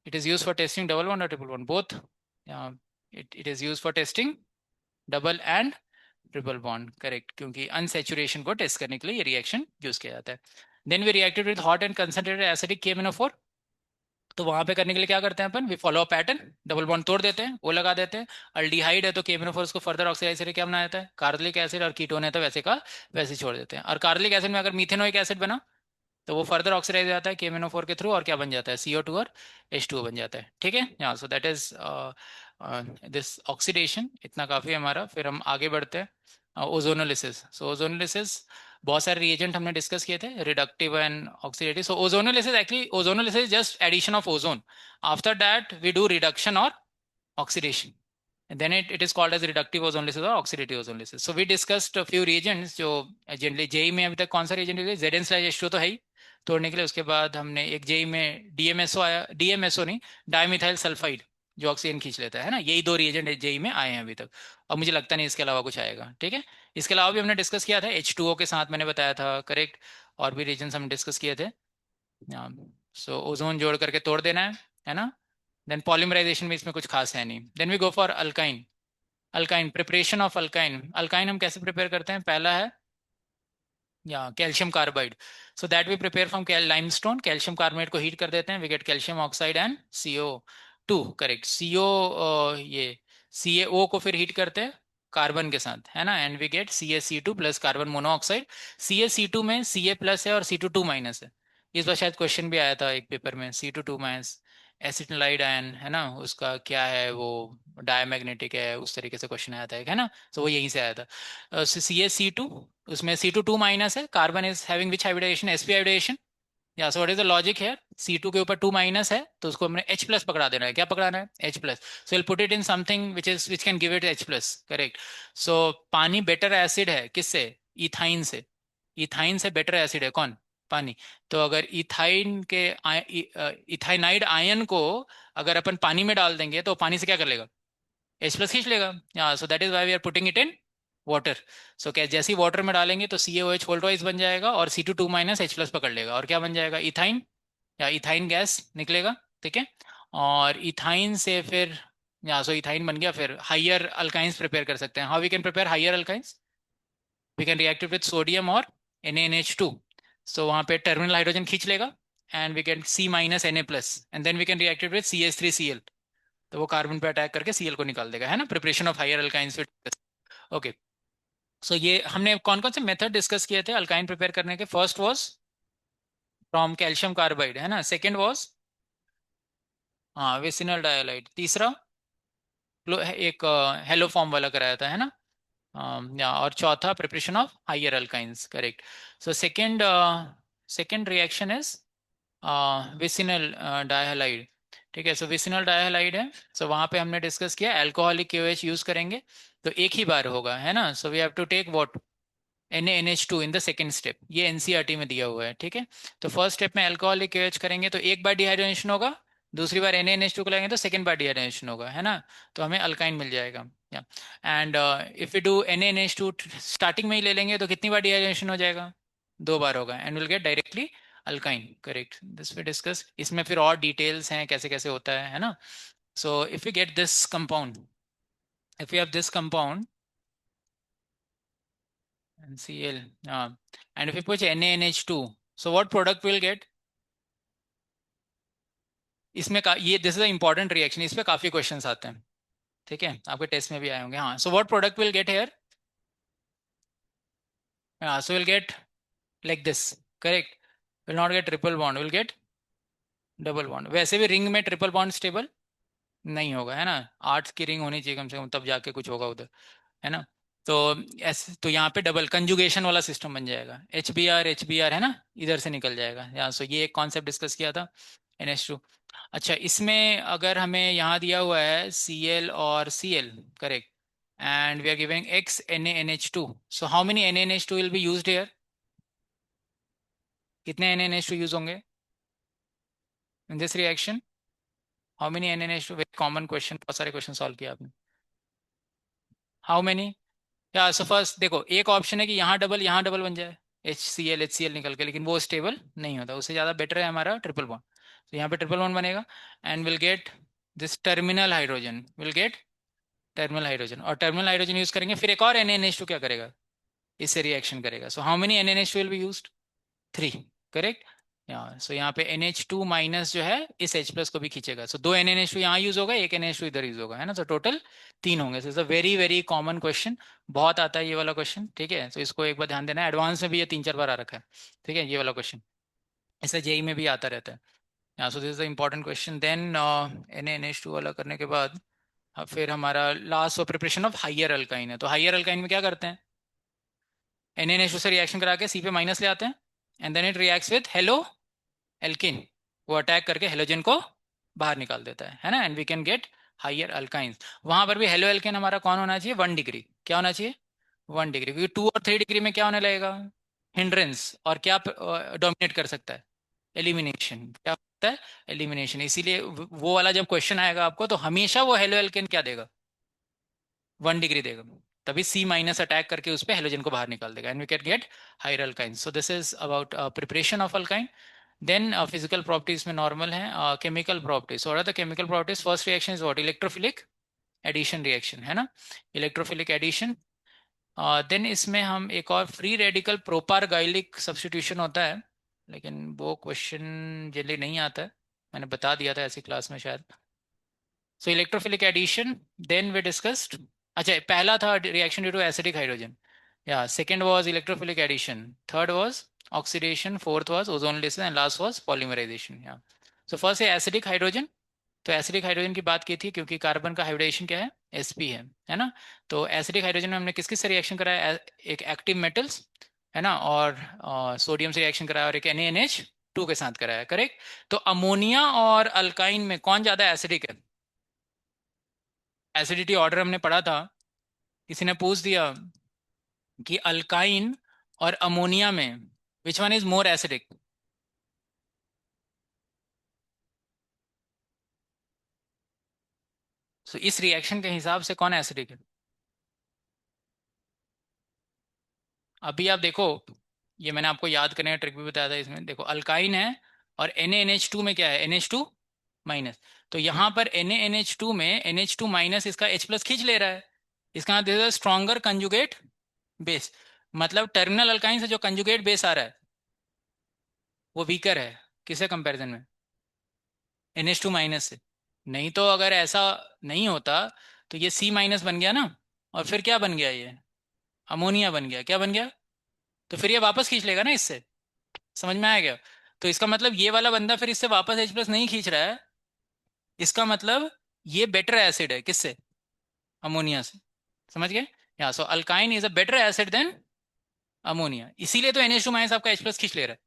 It is used for testing double bond or triple bond. Both. It is used for testing double and triple bond, correct, क्योंकि unsaturation को test करने के लिए ये reaction use किया जाता है. Then we reacted with hot and concentrated acidic KMnO4. तो वहां पे करने के लिए क्या करते हैं अपन? We follow a pattern, double bond तोड़ देते हैं, वो लगा देते हैं. अल्डिहाइड है तो KMnO4 उसको फर्दर ऑक्सीडाइज करके क्या बनाया जाता है? Carbonic acid. और कीटोन है तो वैसे का वैसे छोड़ देते हैं. और कार्बोनिक एसिड में अगर मिथेनोइक एसिड बना तो वो फर्दर ऑक्सीडाइज हो जाता है KMnO4 के थ्रू, और क्या बन जाता है? CO2 और H2O बन जाता है. ठीक है, यहाँ सो दैट इज दिस ऑक्सीडेशन. इतना काफ़ी है हमारा. फिर हम आगे बढ़ते हैं. ओजोनोलिसिस. सो ओजोनोलिसिस बहुत सारे रिएजेंट हमने डिस्कस किए थे, reductive and oxidative. So ozonolysis actually, ozonolysis just addition of ozone. After that we do reduction और oxidation. And then it is called as reductive ozonolysis or oxidative ozonolysis. So we discussed a few reagents जो generally JEE में अभी तक कौन सा reagent है? ZN/H2O तो है ही तोड़ने के लिए. उसके बाद हमने एक जेई में DMSO आया, DMSO नहीं, डाइमिथाइल सल्फाइड, जो ऑक्सीजन खींच लेता है ना. यही दो रिएजेंट जेई में आए हैं अभी तक, और मुझे लगता नहीं इसके अलावा कुछ आएगा. ठीक है, इसके अलावा भी हमने डिस्कस किया था H2O के साथ, मैंने बताया था, करेक्ट. और भी रीजन हम डिस्कस किए थे. सो ओजोन जोड़ करके तोड़ देना है ना. देन पॉलीमराइजेशन में इसमें कुछ खास है नहीं. Then we go for alkyne. Alkyne, preparation of alkyne. Alkyne हम कैसे प्रिपेयर करते हैं? पहला है या calcium carbide. So that we prepare from limestone. Calcium carbide को हीट कर देते हैं, we get calcium oxide and CO2, correct. ये CaO को फिर हीट करते हैं कार्बन के साथ, है ना, and we get CaC2 plus carbon monoxide. CaC2 में Ca प्लस है और C2 माइनस है. इस बार शायद क्वेश्चन भी आया था एक पेपर में, C2 माइनस. एसिटिलाइड आयन है ना, उसका क्या है, वो डायमैग्नेटिक है, उस तरीके से क्वेश्चन आया था एक, है ना. तो वो यहीं से आया था. CaC2, उसमें C2 माइनस है. Carbon is having which hybridisation? sp hybridisation. Yeah so what is the logic here? C2 के ऊपर 2 माइनस है तो उसको हमने H प्लस पकड़ा देना है. क्या पकड़ाना है? H plus. So will put it in something which can give it H plus, correct. So पानी बेटर एसिड है किससे? इथाइन से. इथाइन से बेटर एसिड है कौन? पानी. तो अगर इथाइन के इथाइनाइड आयन को अगर अपन पानी में डाल देंगे तो पानी से क्या कर लेगा? H प्लस खींच लेगा. So that is why we are putting it in water. So क्या जैसे ही वाटर में डालेंगे तो CaOH वोल्टोइस बन जाएगा और C2 माइनस H प्लस पकड़ लेगा, और क्या बन जाएगा? इथाइन, या इथाइन गैस निकलेगा. ठीक है, और इथाइन से फिर, या सो इथाइन बन गया. फिर हाइयर अल्काइंस प्रिपेयर कर सकते हैं. How we can prepare higher alkynes? We can react with sodium और NaNH2. सो वहाँ पे टर्मिनल हाइड्रोजन खींच लेगा and we can C minus Na plus, and then we can react with CH3Cl. तो वो कार्बन पे अटैक करके Cl को निकाल देगा, है ना. Preparation of higher alkynes. Okay, so ये हमने कौन कौन से मेथड डिस्कस किए थे अल्काइन प्रिपेयर करने के? First was from calcium carbide, है ना. सेकंड वाज हाँ विसिनल डायलाइड. तीसरा एक हेलो फॉर्म वाला कराया था, है ना. या और चौथा preparation of higher alkynes, correct. So second reaction is vicinal dihalide. ठीक है, सो विसिनल डायहालाइड है. सो वहाँ पे हमने डिस्कस किया अल्कोहलिक KOH यूज करेंगे तो एक ही बार होगा, है ना. So we have to take what? NaNH2 in the second step. ये NCERT में दिया हुआ है. ठीक है, तो फर्स्ट स्टेप में अल्कोहलिक KOH करेंगे तो एक बार डिहाइड्रेशन होगा, दूसरी बार NaNH2 को लगाएंगे तो सेकेंड बार डिहाइड्रेशन होगा, है ना. तो हमें अल्काइन मिल जाएगा. या and if you do NaNH2 starting में ही ले लेंगे तो कितनी बार डिहाइड्रेशन हो जाएगा? 2 बार होगा, and will get directly alkyne, correct. This we discuss. इसमें फिर और डिटेल्स हैं कैसे कैसे होता है ना. So if you get this compound, if you have this compound NCl, and if you put NaNH2, so what product will get? इसमें ये this is a important reaction, इस पे काफी क्वेश्चंस आते हैं. ठीक है, आपके टेस्ट में भी आए होंगे. हाँ, so what product will get here? So will get like this, correct. Will not gate triple bond, will get double bond. वैसे भी रिंग में ट्रिपल बॉन्ड स्टेबल नहीं होगा, है ना. 8 की रिंग होनी चाहिए कम से कम, तब जाके कुछ होगा उधर, है ना. तो ऐसे तो यहाँ पे डबल कंजुगेशन वाला सिस्टम बन जाएगा. HBr है ना, इधर से निकल जाएगा. यहाँ सो ये एक कॉन्सेप्ट डिस्कस किया था. NH2. अच्छा, इसमें अगर हमें यहाँ दिया हुआ है Cl और Cl, correct, and we are giving X NaNH2. So how many NaNH2 will be used here? कितने NaNH2 यूज होंगे in this reaction? How many NaNH2, very common question, बहुत सारे क्वेश्चन सॉल्व किया आपने। हाउ मेनी, या so first देखो, एक option है कि यहाँ डबल बन जाए, HCl निकल के, लेकिन वो स्टेबल नहीं होता, उससे ज़्यादा बेटर है हमारा ट्रिपल बॉन्ड। तो यहाँ पे ट्रिपल बॉन्ड बनेगा, and will get this terminal hydrogen, will get terminal hydrogen, और टर्मिनल हाइड्रोजन यूज करेंगे, फिर एक और NaNH2 क्या करेगा, इससे रिएक्शन करेगा। सो how many NaNH2 will be used, 3, correct. यहाँ सो यहाँ पे NH2 माइनस जो है इस H प्लस को भी खींचेगा, सो दो NaNH2 यहाँ यूज होगा, एक NH2 इधर यूज होगा, है ना, तो टोटल 3 होंगे। So it's a very very common question, बहुत आता है ये वाला क्वेश्चन, ठीक है। तो इसको एक बार ध्यान देना है, एडवांस में भी ये 3 4 बार आ रखा है, ठीक है, ये वाला क्वेश्चन, ऐसे जेई में भी आता रहता है। यहाँ so this is the important question. Then NaNH2 वाला करने के बाद फिर हमारा last preparation of higher alkyne है। तो हाइयर अल्काइन में क्या करते हैं, NaNH2 से रिएक्शन करा के सी पे माइनस ले आते हैं, and then it reacts with haloalkane, वो अटैक करके हेलोजन को बाहर निकाल देता है ना, and we can get higher alkynes. वहां पर भी हेलो एल्किन हमारा कौन होना चाहिए, 1 डिग्री, क्या होना चाहिए, 1 डिग्री, क्योंकि 2 और 3 डिग्री में क्या होने लगेगा, हिंड्रेंस, और क्या डोमिनेट कर सकता है, एलिमिनेशन, क्या होता है, एलिमिनेशन। इसीलिए वो वाला जब क्वेश्चन आएगा आपको, तो हमेशा वो हेलो एल्किन क्या देगा, 1 डिग्री देगा, तभी सी माइनस अटैक करके उस पर हेलोजन को बाहर निकाल देगा, and we can get higher alkyne. So this is about preparation of alkyne. Then physical properties में नॉर्मल है, केमिकल प्रॉपर्टीज, और the chemical properties, first reaction is what, electrophilic addition reaction, है ना, इलेक्ट्रोफिलिक एडिशन। देन इसमें हम एक और free radical प्रोपारगाइलिक substitution होता है, लेकिन वो क्वेश्चन जनरली नहीं आता है, मैंने बता दिया था ऐसी क्लास में शायद। So electrophilic addition, then we discussed, अच्छा पहला था reaction due to acidic hydrogen, yeah second was electrophilic addition, third was oxidation, fourth was ozonolysis, and last was polymerisation, yeah. So first है acidic hydrogen. तो acidic hydrogen की बात की थी, क्योंकि कार्बन का हाइब्रिडेशन क्या है, sp है ना। तो एसिडिक हाइड्रोजन में हमने किस किस से रिएक्शन कराया, एक एक्टिव मेटल्स, है ना, और सोडियम से रिएक्शन कराया, और एक NaNH2 के साथ कराया, करेक्ट। तो अमोनिया और अल्काइन में कौन ज्यादा एसिडिक है, एसिडिटी ऑर्डर हमने पढ़ा था, किसी ने पूछ दिया कि अल्काइन और अमोनिया में विच वन इज मोर एसिडिक, तो इस रिएक्शन के हिसाब से कौन एसिडिक है। अभी आप देखो, ये मैंने आपको याद करने का ट्रिक भी बताया था, इसमें देखो अल्काइन है, और NaNH2 में क्या है, NH2 माइनस। तो यहाँ पर NaNH2 में NH2 माइनस इसका H प्लस खींच ले रहा है, इसका मतलब स्ट्रॉन्गर कंजुगेट बेस, मतलब टर्मिनल अल्काइन से जो कंजुगेट बेस आ रहा है वो वीकर है, किससे कंपैरिजन में, NH2 माइनस से। नहीं तो अगर ऐसा नहीं होता, तो ये C माइनस बन गया ना, और फिर क्या बन गया, ये अमोनिया बन गया, क्या बन गया, तो फिर ये वापस खींच लेगा ना इससे, समझ में आया क्या। तो इसका मतलब ये वाला बंदा फिर इससे वापस H प्लस नहीं खींच रहा है, इसका मतलब ये बेटर एसिड है किससे, अमोनिया से, समझ गए। यहाँ so alkyne is a better acid than ammonia, इसीलिए तो NH2 माइनस आपका H प्लस खींच ले रहा है,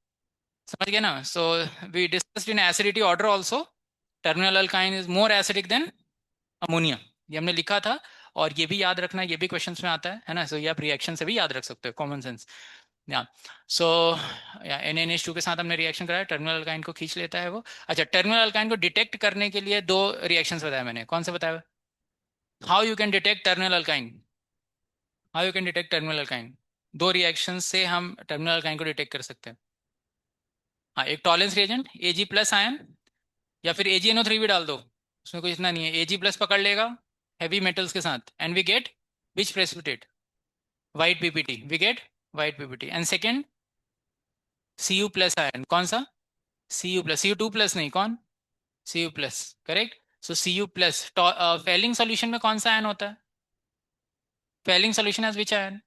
समझ गए ना। So we discussed in acidity order also, terminal alkyne is more acidic than ammonia, ये हमने लिखा था। और ये भी याद रखना, ये भी क्वेश्चंस में आता है ना, सो ये आप रिएक्शन से भी याद रख सकते हो, कॉमन सेंस, या। सो NaNH2 के साथ हमने रिएक्शन कराया, टर्मिनल अल्काइन को खींच लेता है वो। अच्छा, टर्मिनल अल्काइन को डिटेक्ट करने के लिए दो रिएक्शंस बताया मैंने, कौन से बताया, how you can detect terminal alkyne, how you can detect terminal alkyne, दो रिएक्शन से हम टर्मिनल अल्काइन को डिटेक्ट कर सकते हैं। हाँ, एक Tollens reagent Ag plus ion, या फिर AgNO3 भी डाल दो, उसमें कोई इतना नहीं है, Ag प्लस पकड़ लेगा हैवी मेटल्स के साथ, and we get which precipitate, white ppt, we get white ppt. And second Cu plus ion, कौन सा, Cu2 प्लस नहीं, कौन, Cu plus, correct. So Cu plus, Fehling solution में कौन सा आयन होता है, Fehling solution as which ion,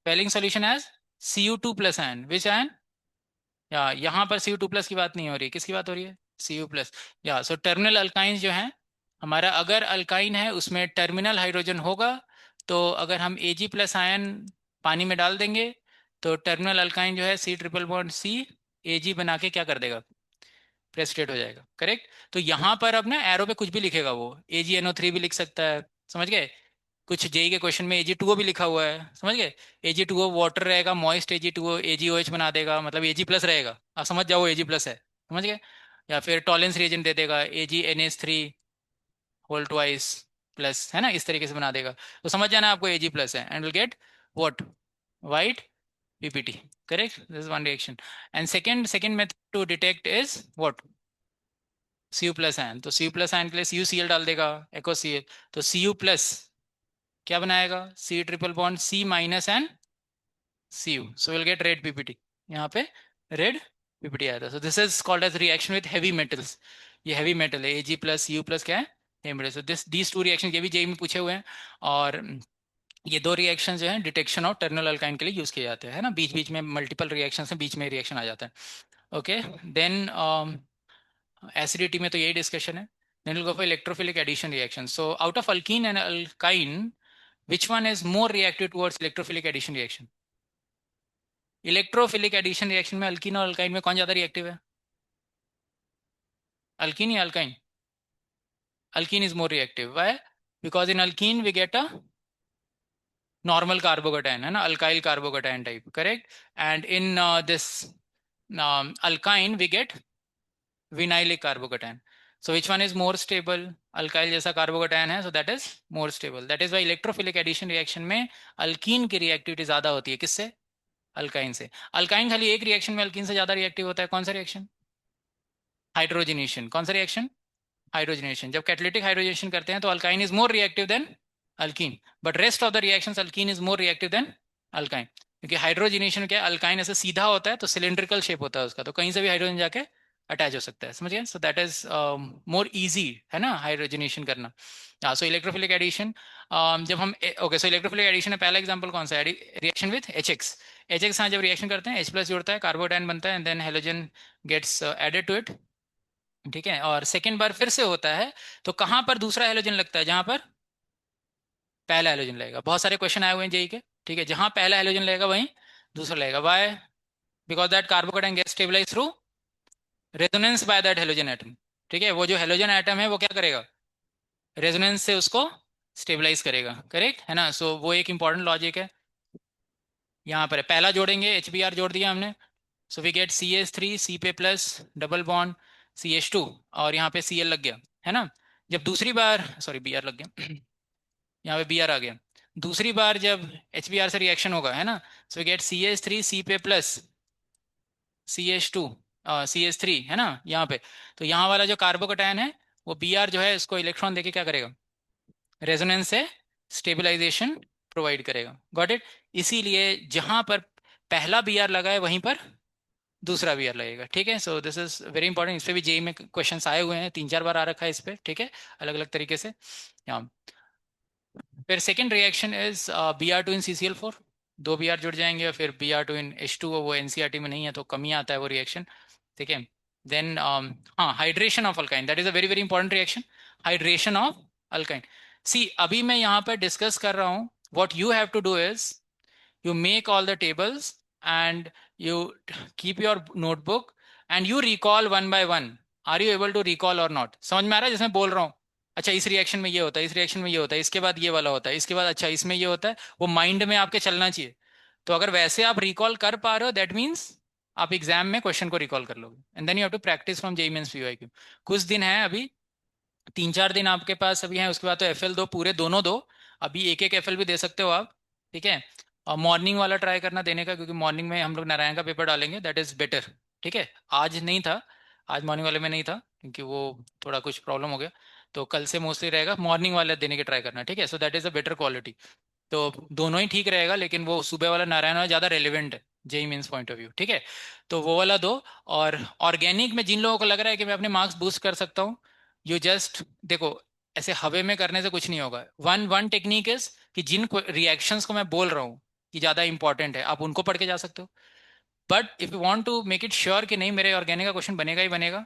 Fehling solution as Cu2 plus ion, which ion, या यहाँ पर Cu2 प्लस की बात नहीं हो रही, किसकी बात हो रही है, Cu प्लस, या। सो टर्मिनल अल्काइंस जो हैं हमारा, अगर अल्काइन है उसमें टर्मिनल हाइड्रोजन होगा, तो अगर हम Ag प्लस आयन पानी में डाल देंगे, तो टर्मिनल अल्काइन जो है C triple bond C, Ag बना के क्या कर देगा, प्रेसिपिटेट हो जाएगा, करेक्ट। तो यहाँ पर अब ना एरो पे कुछ भी लिखेगा वो, AgNO3 भी लिख सकता है, समझ गए। कुछ जेई के क्वेश्चन में Ag2O भी लिखा हुआ है, समझ गए। Ag2O वाटर रहेगा, मॉइस्ट Ag2O AgOH बना देगा, मतलब Ag प्लस रहेगा, आप समझ जाओ Ag प्लस है, समझ गए। या फिर टॉलेंस रिएजेंट दे देगा AgNH3 होल ट्वाइस प्लस, है ना, इस तरीके से बना देगा। तो समझ जाना आपको Ag प्लस है, and will get what, white PPT। Correct, this is one reaction. And second method to detect is what, Cu plus ion. तो Cu प्लस आयन के लिए CuCl डाल देगा, EcoCl। तो Cu प्लस क्या बनाएगा, C triple bond C minus and Cu, so will get red PPT। यहाँ पे रेड PPT आया था। So this is called as reaction with heavy metals. ये हैवी मेटल है, Ag प्लस Cu प्लस क्या है, heavy metal. So this these two reaction, ये भी जेई में पूछे हुए हैं। और ये दो रिएक्शन जो है डिटेक्शन ऑफ टर्मिनल अल्काइन के लिए यूज किए जाते हैं, है ना, बीच बीच में मल्टीपल रिएक्शन से बीच में रिएक्शन आ जाता है। ओके, देन एसिडिटी में तो यही डिस्कशन है। Then will go for electrophilic addition reaction. So out of alkene and alkyne, which one is more reactive towards electrophilic addition reaction? Electrophilic addition reaction में alkene और alkyne में कौन ज्यादा reactive है, अल्कीन या alkyne? Alkene is more reactive, why? Because in alkene we get a normal carbocation, है ना, alkyl carbocation type, correct. And in this alkyne we get vinylic carbocation. So which one is more stable, alkyl जैसा carbocation है, so that is more stable. That is why electrophilic addition reaction में alkene की reactivity ज्यादा होती है, किससे, alkyne से। Alkyne खाली एक रिएक्शन में अल्कीन से ज्यादा रिएक्टिव होता है, कौन सा रिएक्शन, हाइड्रोजनेशन। कौन सा रिएक्शन, हाइड्रोजनेशन। जब कैटालिटिक हाइड्रोजनेशन करते हैं तो alkyne is more reactive than alkyne, but rest of the reactions alkyne is more reactive than alkyne. क्योंकि हाइड्रोजनेशन क्या है, अल्काइन ऐसे सीधा होता है तो सिलिंड्रिकल शेप होता है उसका, तो कहीं से भी हाइड्रोजन जाके अटैच हो सकता है, समझ गए। सो दैट इज मोर इजी, है ना, हाइड्रोजनेशन करना। सो इलेक्ट्रोफिलिक एडिशन, जब हम ओके, सो इलेक्ट्रोफिलिक एडिशन में पहला एग्जांपल कौन सा है, रिएक्शन विद HX। HX हाँ, जब रिएक्शन करते हैं H प्लस जुड़ता है, कार्बोटाइन बनता है, and then halogen gets added to it, ठीक है। और सेकेंड बार फिर से होता है, तो कहां पर दूसरा हेलोजन लगता है, जहां पर पहला हेलोजन लगेगा। बहुत सारे क्वेश्चन आए हुए हैं जेई के, ठीक है, जहां पहला हेलोजन लगेगा वहीं दूसरा लगेगा। Why? Because that carbocation get stabilise through resonance by that halogen atom, ठीक है। वो जो हेलोजन एटम है वो क्या करेगा, रेजोनेंस से उसको स्टेबलाइज करेगा, करेक्ट, है ना। सो वो एक इंपॉर्टेंट लॉजिक है। यहाँ पर है, पहला जोड़ेंगे HBr जोड़ दिया हमने, so we get CH3 C पे प्लस डबल बॉन्ड CH2, और यहाँ पे Cl लग गया, है ना। जब दूसरी बार, सॉरी Br लग गया, यहाँ पे Br आ गया, दूसरी बार जब HBr से रिएक्शन होगा, है ना, so we get CH3 C पे प्लस CH2 CH3, है ना, यहाँ पे। तो यहाँ वाला जो कार्बोकेटायन है वो Br जो है इसको इलेक्ट्रॉन देके क्या करेगा, रेजोनेंस से स्टेबलाइजेशन प्रोवाइड करेगा, गॉट इट। इसीलिए जहां पर पहला Br लगा है वहीं पर दूसरा भी लगेगा, ठीक है। सो दिस इज वेरी इंपॉर्टेंट, इस पे भी जेई में क्वेश्चंस आए हुए हैं, 3-4 बार आ रखा है इस पे, ठीक है, अलग अलग तरीके से। यहाँ फिर second reaction is Br2 in CCl4, दो Br जुड़ जाएंगे, और फिर Br2 in H2O, वो एनसीईआरटी में नहीं है तो कम ही आता है वो रिएक्शन, ठीक है। देन हाँ, hydration of alkyne, that is a very very important reaction, hydration of alkyne. See अभी मैं यहाँ पर डिस्कस कर रहा हूँ, what you have to do is you make all the tables and you keep your notebook and you recall one by one, are you able to recall or not, समझ में आ रहा है जिसमें बोल रहा हूँ। अच्छा, इस रिएक्शन में ये होता है, इस रिएक्शन में ये होता है, इसके बाद ये वाला होता है, इसके बाद अच्छा इसमें ये होता है, वो माइंड में आपके चलना चाहिए। तो अगर वैसे आप रिकॉल कर पा रहे हो, दैट मीन्स आप एग्जाम में क्वेश्चन को रिकॉल कर लोगे, and then you have to practise from JEE Mains PYQ. कुछ दिन है अभी, 3-4 दिन आपके पास अभी हैं, उसके बाद तो FL दो, पूरे दोनों दो। अभी एक एक FL भी दे सकते हो आप, ठीक है। और मॉर्निंग वाला ट्राई करना देने का, क्योंकि मॉर्निंग में हम लोग नारायण का पेपर डालेंगे, दैट इज बेटर, ठीक है। आज नहीं था, आज मॉर्निंग वाले में नहीं था क्योंकि वो थोड़ा कुछ प्रॉब्लम हो गया, तो कल से मोस्टली रहेगा, मॉर्निंग वाला देने की ट्राई करना, ठीक है। So that is a better quality. तो दोनों ही ठीक रहेगा, लेकिन वो सुबह वाला नारायण वाला ज़्यादा रेलिवेंट है JEE Mains point of view, ठीक है। तो वो वाला दो। और ऑर्गेनिक में जिन लोगों को लग रहा है कि मैं अपने मार्क्स बूस्ट कर सकता हूँ, यू जस्ट देखो, ऐसे हवे में करने से कुछ नहीं होगा। वन वन टेक्निक इज कि जिन रिएक्शंस को मैं बोल रहा हूँ कि ज़्यादा इंपॉर्टेंट है, आप उनको पढ़ के जा सकते हो। But if you want to make it sure कि नहीं मेरे ऑर्गेनिक का क्वेश्चन बनेगा ही बनेगा,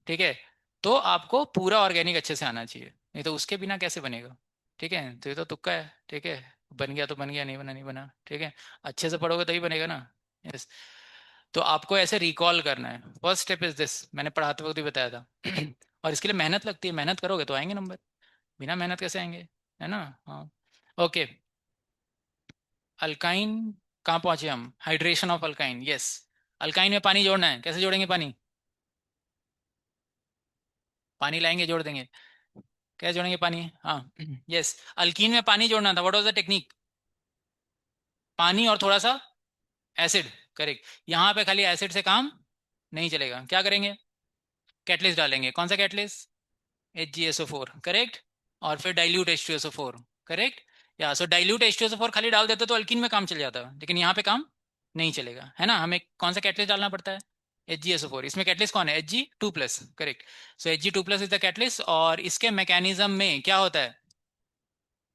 ठीक है, तो आपको पूरा ऑर्गेनिक अच्छे से आना चाहिए, नहीं तो उसके बिना कैसे बनेगा, ठीक है। तो ये तो तुक्का है, ठीक है, बन गया तो बन गया, नहीं बना नहीं बना, ठीक है। अच्छे से पढ़ोगे तभी बनेगा ना। यस, तो आपको ऐसे रिकॉल करना है, फर्स्ट स्टेप इज दिस, मैंने पढ़ाते वक्त भी बताया था। और इसके लिए मेहनत लगती है, मेहनत करोगे तो आएंगे नंबर, बिना मेहनत कैसे आएंगे, है ना। हाँ, ओके। अल्काइन, कहाँ पहुंचे हम, hydration of alkyne, yes. Alkyne में पानी जोड़ना है, कैसे जोड़ेंगे पानी, पानी लाएंगे, जोड़ देंगे। क्या जोड़ेंगे? पानी, हाँ। यस, अल्कीन में पानी जोड़ना था। What was the technique? पानी और थोड़ा सा एसिड। करेक्ट। यहाँ पे खाली एसिड से काम नहीं चलेगा, क्या करेंगे? कैटलिस्ट डालेंगे। कौन सा कैटलिस्ट? HgSO4, correct. और फिर डाइल्यूट H2SO4, करेक्ट। या सो डाइल्यूट H2SO4 खाली डाल देते तो अल्कीन में काम चल जाता, लेकिन यहाँ पे काम नहीं चलेगा, है ना। हमें कौन सा कैटलिस्ट डालना पड़ता है? HgSO4। इसमें कैटलिस्ट कौन है? Hg2+, correct. So Hg2+ is the catalyst. और इसके मैकेनिज्म में क्या होता है?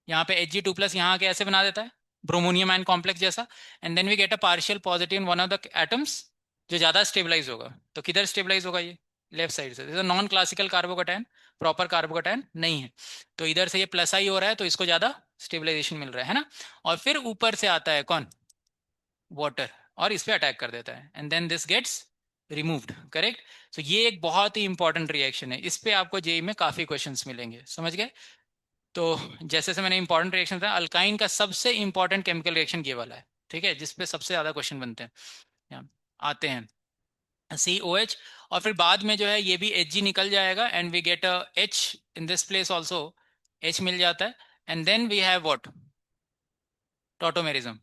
यहाँ पे Hg2+ यहाँ आके ऐसे बना देता है, ब्रोमोनियम आयन कॉम्प्लेक्स जैसा। And then we get a partial positive in one of the atoms, जो ज्यादा स्टेबलाइज होगा। तो किधर स्टेबलाइज होगा ये? लेफ्ट साइड से। Non classical carbocation, proper carbocation नहीं है। तो इधर से ये प्लस आई हो रहा है, तो इसको ज्यादा स्टेबलाइजेशन मिल रहा है ना। और फिर ऊपर से आता है कौन? वाटर, और इस पे अटैक कर देता है, and then this gets removed, correct. तो ये एक बहुत ही इंपॉर्टेंट रिएक्शन है, इस पे आपको जेई में काफी क्वेश्चंस मिलेंगे, समझ गए। तो जैसे से मैंने इंपॉर्टेंट रिएक्शन था, अल्काइन का सबसे इंपॉर्टेंट केमिकल रिएक्शन ये वाला है, ठीक है, जिसपे सबसे ज्यादा क्वेश्चन बनते हैं, यहाँ आते हैं। COH, और फिर बाद में जो है ये भी Hg निकल जाएगा, and we get a H in this place also, H मिल जाता है। And then we have what? Tautomerism.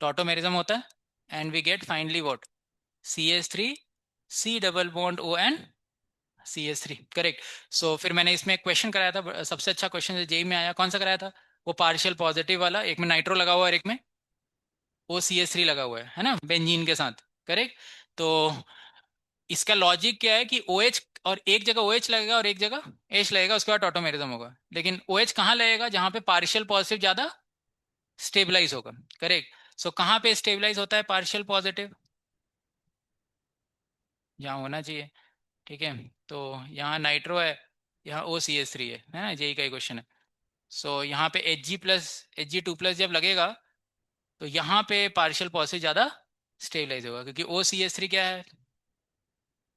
Tautomerism होता है, and we get finally what? CH3, C double bond ON, CH3, correct. So फिर मैंने इसमें एक क्वेश्चन कराया था, सबसे अच्छा क्वेश्चन जेई में आया, कौन सा कराया था? वो पार्शियल पॉजिटिव वाला, एक में नाइट्रो लगा हुआ है और एक में OCH3 लगा हुआ है ना, बेंजीन के साथ, करेक्ट। तो इसका लॉजिक क्या है कि OH, और एक जगह OH लगेगा और एक जगह H लगेगा, उसके बाद ऑटोमेरिज्म होगा। लेकिन OH कहाँ लगेगा? जहाँ पे पार्शियल पॉजिटिव ज्यादा स्टेबलाइज होगा, करेक्ट। सो कहाँ पे स्टेबलाइज होता है पार्शियल पॉजिटिव? जहाँ होना चाहिए, ठीक है। तो यहाँ नाइट्रो है, यहाँ OCH3 है ना, जेई का ही क्वेश्चन है। सो यहाँ पे Hg2+ जब लगेगा, तो यहाँ पे पार्शियल पॉजिटिव ज़्यादा स्टेबलाइज होगा, क्योंकि OCH3 क्या है?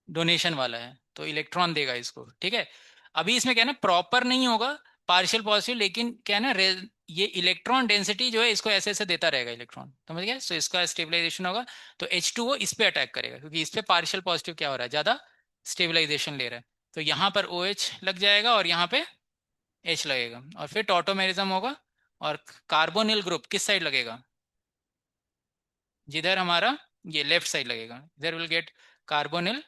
डोनेशन वाला है, तो इलेक्ट्रॉन देगा इसको, ठीक है। अभी इसमें क्या है ना, प्रॉपर नहीं होगा पार्शियल पॉजिटिव, लेकिन क्या है ना, ये इलेक्ट्रॉन डेंसिटी जो है इसको ऐसे ऐसे देता रहेगा इलेक्ट्रॉन, समझ गया। सो इसका स्टेबलाइजेशन होगा, तो H2O इस पे अटैक करेगा, क्योंकि इस पे पार्शियल पॉजिटिव क्या हो रहा है? ज़्यादा स्टेबलाइजेशन ले रहा है। तो यहाँ पर OH लग जाएगा और यहाँ पे H लगेगा, और फिर टॉटोमेरिज्म होगा। और कार्बोनिल ग्रुप किस साइड लगेगा? जिधर हमारा ये लेफ्ट साइड लगेगा, इधर विल गेट कार्बोनिल,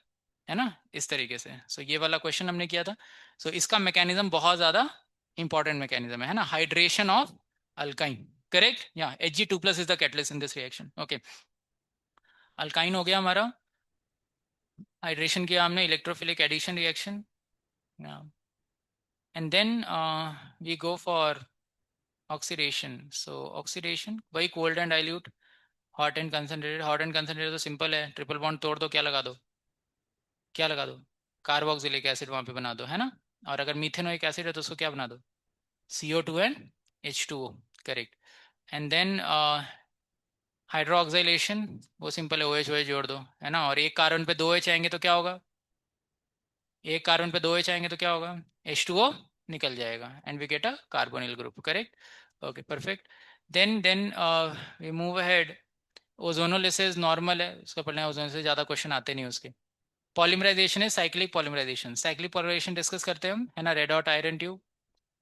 है ना, इस तरीके से। सो ये वाला क्वेश्चन हमने किया था। सो इसका मैकेनिज्म बहुत ज़्यादा इंपॉर्टेंट मैकेनिज्म है ना, hydration of alkyne, correct. Yeah Hg2+ is the catalyst in this reaction, okay. Alkyne हो गया हमारा, हाइड्रेशन किया हमने, electrophilic addition reaction, and then we go for oxidation. So oxidation वही cold and dilute, hot and concentrated. Hot and concentrated तो simple है, triple bond तोड़ दो, क्या लगा दो? क्या लगा दो? कार्बोक्सिलिक एसिड वहां पे बना दो, है ना। और अगर मीथेनोइक एसिड है तो उसको क्या बना दो? CO2 and H2O, correct. And then hydroxylation, वो सिंपल है, OH जोड़ दो, है ना। और एक कार्बन पे दो H आएंगे तो क्या होगा? एक कार्बन पे दो H आएंगे तो क्या होगा? H2O निकल जाएगा, and we get a carbonyl group, correct. Okay, perfect. Then we move ahead. Ozonolysis normal है, उसका पढ़ना है, ओजोन से ज़्यादा क्वेश्चन आते नहीं उसके। पॉलीमराइजेशन है cyclic polymerisation, cyclic polymerisation discuss करते हैं हम, है ना। रेड हॉट आयरन ट्यूब,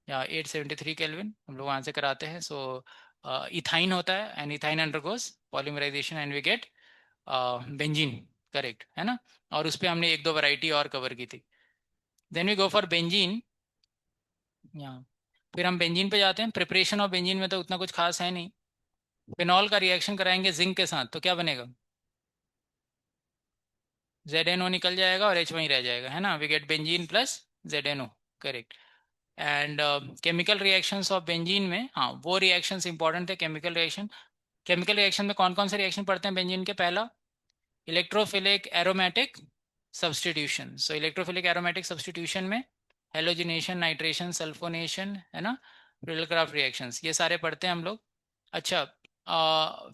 या 873 केल्विन हम लोग वहाँ से कराते हैं। सो इथाइन होता है, and ethyne undergoes polymerisation, and we get benzene, correct, है ना। और उस पर हमने एक दो वैरायटी और कवर की थी। Then we go for benzene, यहाँ फिर हम बेंजीन पे जाते हैं। प्रिपरेशन ऑफ बेंजीन में तो उतना कुछ खास है नहीं। फिनॉल का रिएक्शन कराएंगे जिंक के साथ, तो क्या बनेगा? ZNO निकल जाएगा और H वहीं रह जाएगा, है ना। We get benzene plus ZNO, correct. And chemical reactions of benzene में, हाँ वो रिएक्शंस इंपॉर्टेंट थे, केमिकल रिएक्शन। केमिकल रिएक्शन में कौन कौन से रिएक्शन पढ़ते हैं बेंजीन के? पहला, इलेक्ट्रोफिलिक एरोमेटिक सब्सटीट्यूशन। सो इलेक्ट्रोफिलिक एरोमेटिक सब्सटीट्यूशन में हेलोजिनेशन, नाइट्रेशन, सल्फोनेशन, है ना, क्राफ्ट रिएक्शंस, ये सारे पढ़ते हैं हम लोग। अच्छा,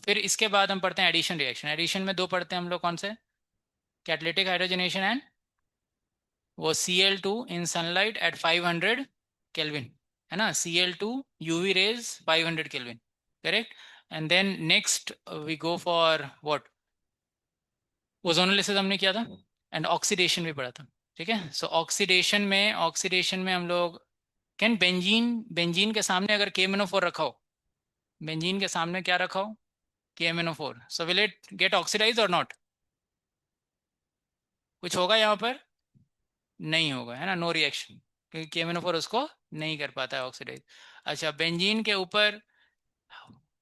फिर इसके बाद हम पढ़ते हैं एडिशन रिएक्शन। एडिशन में दो पढ़ते हैं हम लोग, कौन से? कैटलिटिक हाइड्रोजनेशन एंड वो Cl2 इन सनलाइट एट 500 केल्विन, है ना। Cl2 UV rays 500 kelvin, correct. And then next we go for what? Ozonolysis हमने किया था, एंड ऑक्सीडेशन भी पढ़ा था। ठीक है। सो ऑक्सीडेशन में हम लोग कैन बेंजीन, बेंजीन के सामने अगर KMnO4 रखा हो, बेंजीन के सामने क्या रखा हो, KMnO4, so will it get oxidise और नॉट? कुछ होगा यहाँ पर? नहीं होगा, है ना, नो रिएक्शन, क्योंकि KMnO4 उसको नहीं कर पाता है ऑक्सीडाइज। अच्छा, बेंजीन के ऊपर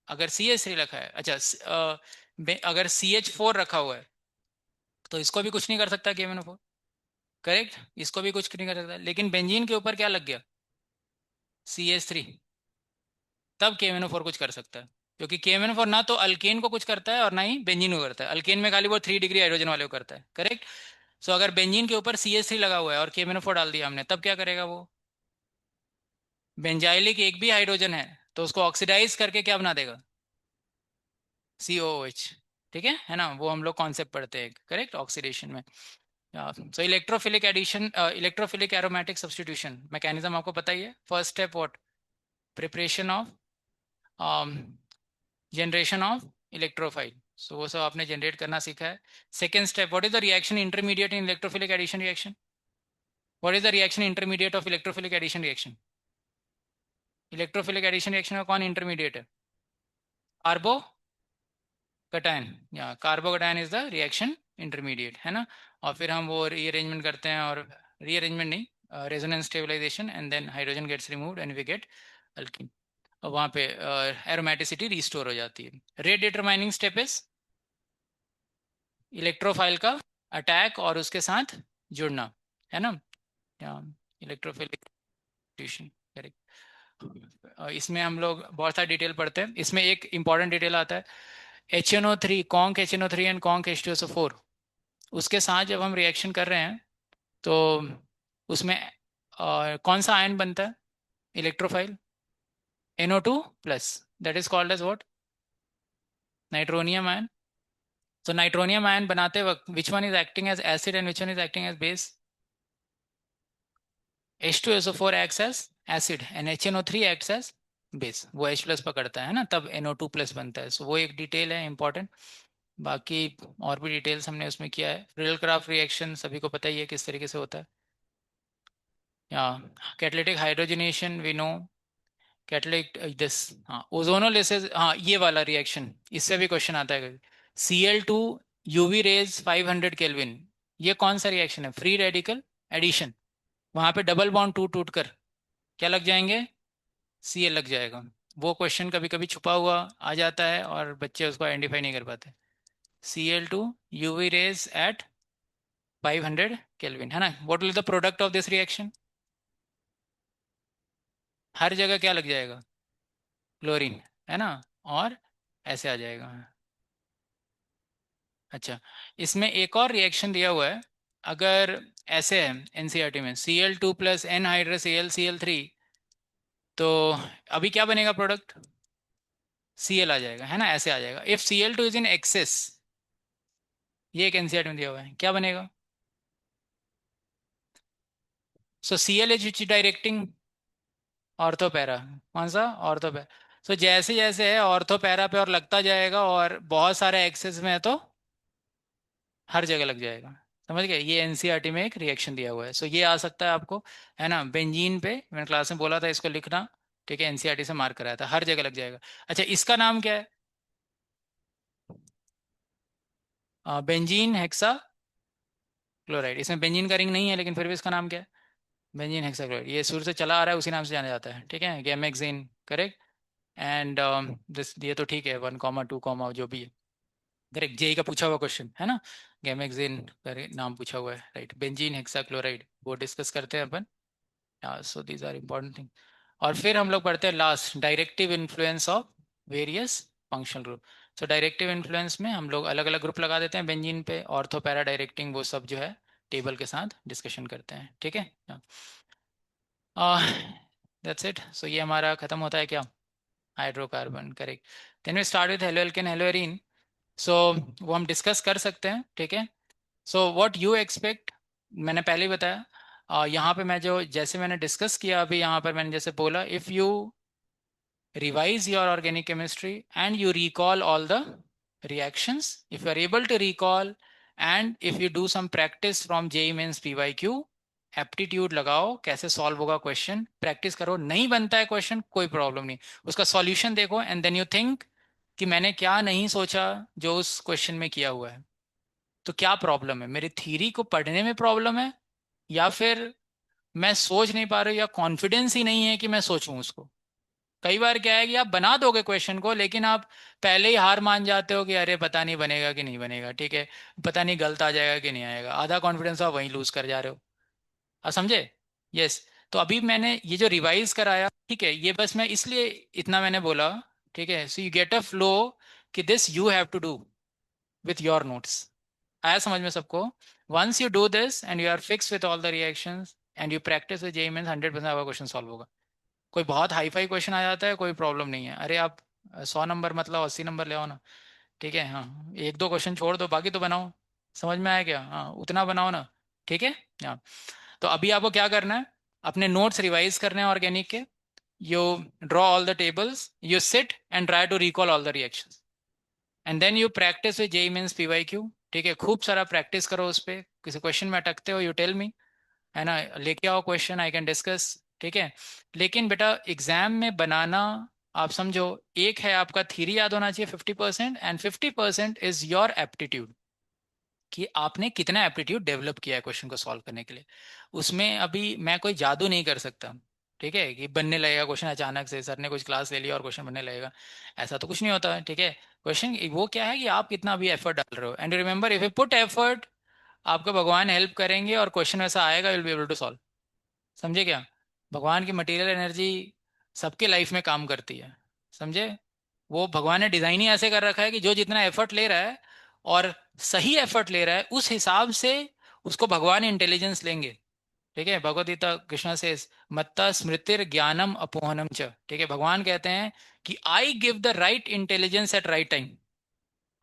अगर CH3 रखा है, अच्छा अगर CH4 रखा हुआ है तो इसको भी कुछ नहीं कर सकता KMnO4, करेक्ट, इसको भी कुछ नहीं कर सकता। लेकिन बेंजीन के ऊपर क्या लग गया, CH3, तब KMnO4 कुछ कर सकता है, क्योंकि KMnO4 ना तो अल्केन को कुछ करता है और ना ही बेंजीन को करता है। अल्केन में खाली वो 3 डिग्री हाइड्रोजन वाले को करता है, करेक्ट। सो अगर बेंजीन के ऊपर CH3 लगा हुआ है और KMnO4 डाल दिया हमने, तब क्या करेगा वो? बेंजाइलिक एक भी हाइड्रोजन है तो उसको ऑक्सीडाइज करके क्या बना देगा, COOH। ठीक है ना, वो हम लोग कॉन्सेप्ट पढ़ते हैं, करेक्ट, ऑक्सीडेशन में। So electrophilic addition, electrophilic aromatic substitution mechanism आपको पता ही है। First step what, preparation of, generation of electrophile, so वो सब आपने जनरेट करना सीखा है। Second step, what is the reaction intermediate in electrophilic addition reaction? What is the reaction intermediate of electrophilic addition reaction? Electrophilic addition reaction का कौन intermediate है? Carbocation, yeah carbocation is the reaction intermediate, है ना। और फिर हम वो rearrangement करते हैं, और रीअरेंजमेंट नहीं, resonance stabilisation, and then hydrogen gets removed and we get alkene. और वहाँ पे एरोमेटिसिटी रिस्टोर हो जाती है। Rate determining step is electrophile का अटैक और उसके साथ जुड़ना, है ना, या इलेक्ट्रोफिलिक ट्यूशन, करेक्ट। इसमें हम लोग बहुत सारी डिटेल पढ़ते हैं। इसमें एक इंपॉर्टेंट डिटेल आता है, HNO3, conc HNO3 and conc H2SO4, उसके साथ जब हम रिएक्शन कर रहे हैं तो उसमें कौन सा आयन बनता है electrophile? NO2 plus, that is called as what, nitronium ion. तो नाइट्रोनियम आयन बनाते वक्त which one is acting as acid and which one is acting as base? H2SO4 acts as acid and HNO3 acts as base, वो H plus पकड़ता है ना, तब NO2 plus बनता है। सो वो एक डिटेल है इंपॉर्टेंट। बाकी और भी डिटेल्स हमने उसमें किया है। फ्रिडल क्राफ्ट रिएक्शन सभी को पता ही है किस तरीके से होता है। या catalytic hydrogenation we know, catalytic this, हाँ ओजोनोलिसिस, हाँ ये वाला रिएक्शन, इससे भी क्वेश्चन आता है। Cl2 UV रेज 500 केल्विन, ये कौन सा रिएक्शन है? Free radical addition. वहां पे डबल बॉन्ड टूट टूट कर क्या लग जाएंगे, Cl लग जाएगा। वो क्वेश्चन कभी कभी छुपा हुआ आ जाता है और बच्चे उसको आइडेंटिफाई नहीं कर पाते। Cl2 UV raise eight 500 kelvin, है ना। What will the product of this reaction? हर जगह क्या लग जाएगा, क्लोरीन, है ना, और ऐसे आ जाएगा। अच्छा, इसमें एक और रिएक्शन दिया हुआ है, अगर ऐसे है NCERT में, Cl2 plus N hydrous AlCl3, तो अभी क्या बनेगा प्रोडक्ट? Cl आ जाएगा, है ना, ऐसे आ जाएगा। If Cl2 is in excess, ये एक NCERT में दिया हुआ है, क्या बनेगा? सो Cl is directing ortho para, कौन सा? Ortho para. सो जैसे जैसे है ऑर्थो पैरा पे और लगता जाएगा, और बहुत सारे एक्सेस में है तो हर जगह लग जाएगा। समझ गए, ये NCERT में एक रिएक्शन दिया हुआ है। सो ये आ सकता है आपको, है ना, बेंजीन पे मैंने क्लास में बोला था इसको लिखना, ठीक है, NCERT से मार्क कराया था, हर जगह लग जाएगा। अच्छा, इसका नाम क्या है? Benzene hexa chloride. इसमें बेंजीन का रिंग नहीं है, लेकिन फिर भी इसका नाम क्या है? Benzene hexa chloride. ये शुरू से चला आ रहा है, उसी नाम से जाना जाता है, ठीक है, गैमेक्सिन, करेक्ट। एंड दिस, ये तो ठीक है, 1, 2, जो भी है, करेक्ट, जेई का पूछा हुआ क्वेश्चन है ना, गैमेक्सिन का नाम पूछा हुआ है, राइट, बेंजीन हेक्सा क्लोराइड, वो डिस्कस करते हैं अपन। So these are important thing. और फिर हम लोग पढ़ते हैं last, directive influence of various functional group. So directive influence में हम लोग अलग अलग ग्रुप लगा देते हैं बेंजीन पे, ऑर्थो पैरा डायरेक्टिंग, वो सब जो है टेबल के साथ डिस्कशन करते हैं, ठीक है। That's it. सो ये हमारा खत्म होता है क्या, hydrocarbon, correct. Then we start with haloalkane haloarene. So वो हम डिस्कस कर सकते हैं, ठीक है। सो व्हाट यू एक्सपेक्ट, मैंने पहले ही बताया, यहाँ पे मैं जो जैसे मैंने डिस्कस किया अभी, यहाँ पर मैंने जैसे बोला, if you revise your organic chemistry and you recall all the reactions, if you are able to recall and if you do some practice from JEE Mains PYQ, aptitude लगाओ कैसे सॉल्व होगा क्वेश्चन, प्रैक्टिस करो, नहीं बनता है question कोई problem नहीं, उसका सॉल्यूशन देखो एंड देन यू थिंक कि मैंने क्या नहीं सोचा जो उस क्वेश्चन में किया हुआ है। तो क्या प्रॉब्लम है, मेरी थ्योरी को पढ़ने में प्रॉब्लम है, या फिर मैं सोच नहीं पा रही हूँ, या कॉन्फिडेंस ही नहीं है कि मैं सोचूं उसको। कई बार क्या है कि आप बना दोगे क्वेश्चन को, लेकिन आप पहले ही हार मान जाते हो कि अरे पता नहीं बनेगा कि नहीं बनेगा, ठीक है, पता नहीं गलत आ जाएगा कि नहीं आएगा, आधा कॉन्फिडेंस आप वहीं लूज कर जा रहे हो। आप समझे? यस। तो अभी मैंने ये जो रिवाइज कराया, ठीक है, ये बस मैं इसलिए इतना मैंने बोला, ठीक है, so you get a flow कि this you have to do with your notes. आया समझ में सबको? Once you do this and you are fix with all the reactions and you practice with JEE mains 100% आपका question solve होगा। कोई बहुत hi fi question आ जाता है कोई प्रॉब्लम नहीं है, अरे आप 100 नंबर मतलब 80 नंबर ले आओ ना, ठीक है, हाँ एक दो क्वेश्चन छोड़ दो बाकी तो बनाओ। समझ में आया क्या? हाँ उतना बनाओ ना, ठीक है। हाँ, तो अभी आपको क्या करना है, अपने नोट्स रिवाइज करने हैं ऑर्गेनिक के। You draw all the tables, you sit and try to recall all the reactions, and then you practice with JEE Mains PYQ, ठीक है, खूब सारा प्रैक्टिस करो उस पर। किसी क्वेश्चन में अटकते हो यू टेल मी, है ना, लेके आओ क्वेश्चन, आई कैन डिस्कस, ठीक है। लेकिन बेटा एग्जाम में बनाना, आप समझो, एक है आपका थ्योरी याद होना चाहिए 50%, एंड 50% इज योर एप्टीट्यूड, कि आपने कितना एप्टीट्यूड डेवलप किया है क्वेश्चन को सॉल्व करने के लिए। उसमें अभी मैं कोई जादू नहीं कर सकता, ठीक है, कि बनने लगेगा क्वेश्चन अचानक से, सर ने कुछ क्लास ले लिया और क्वेश्चन बनने लगेगा, ऐसा तो कुछ नहीं होता है, ठीक है। क्वेश्चन वो क्या है कि आप कितना अभी एफर्ट डाल रहे हो, and remember if you put effort, आपको भगवान हेल्प करेंगे और क्वेश्चन वैसा आएगा, will be able to solve. समझे क्या? भगवान की मटेरियल एनर्जी सबके लाइफ में काम करती है, समझे? वो भगवान ने डिजाइन ही ऐसे कर रखा है कि जो जितना एफर्ट ले रहा है और सही एफर्ट ले रहा है उस हिसाब से उसको भगवान इंटेलिजेंस लेंगे, ठीक है। भगवद गीता कृष्णा से मत्ता स्मृतिर ज्ञानम अपोहनम च, ठीक है, भगवान कहते हैं कि I give the right intelligence at right time,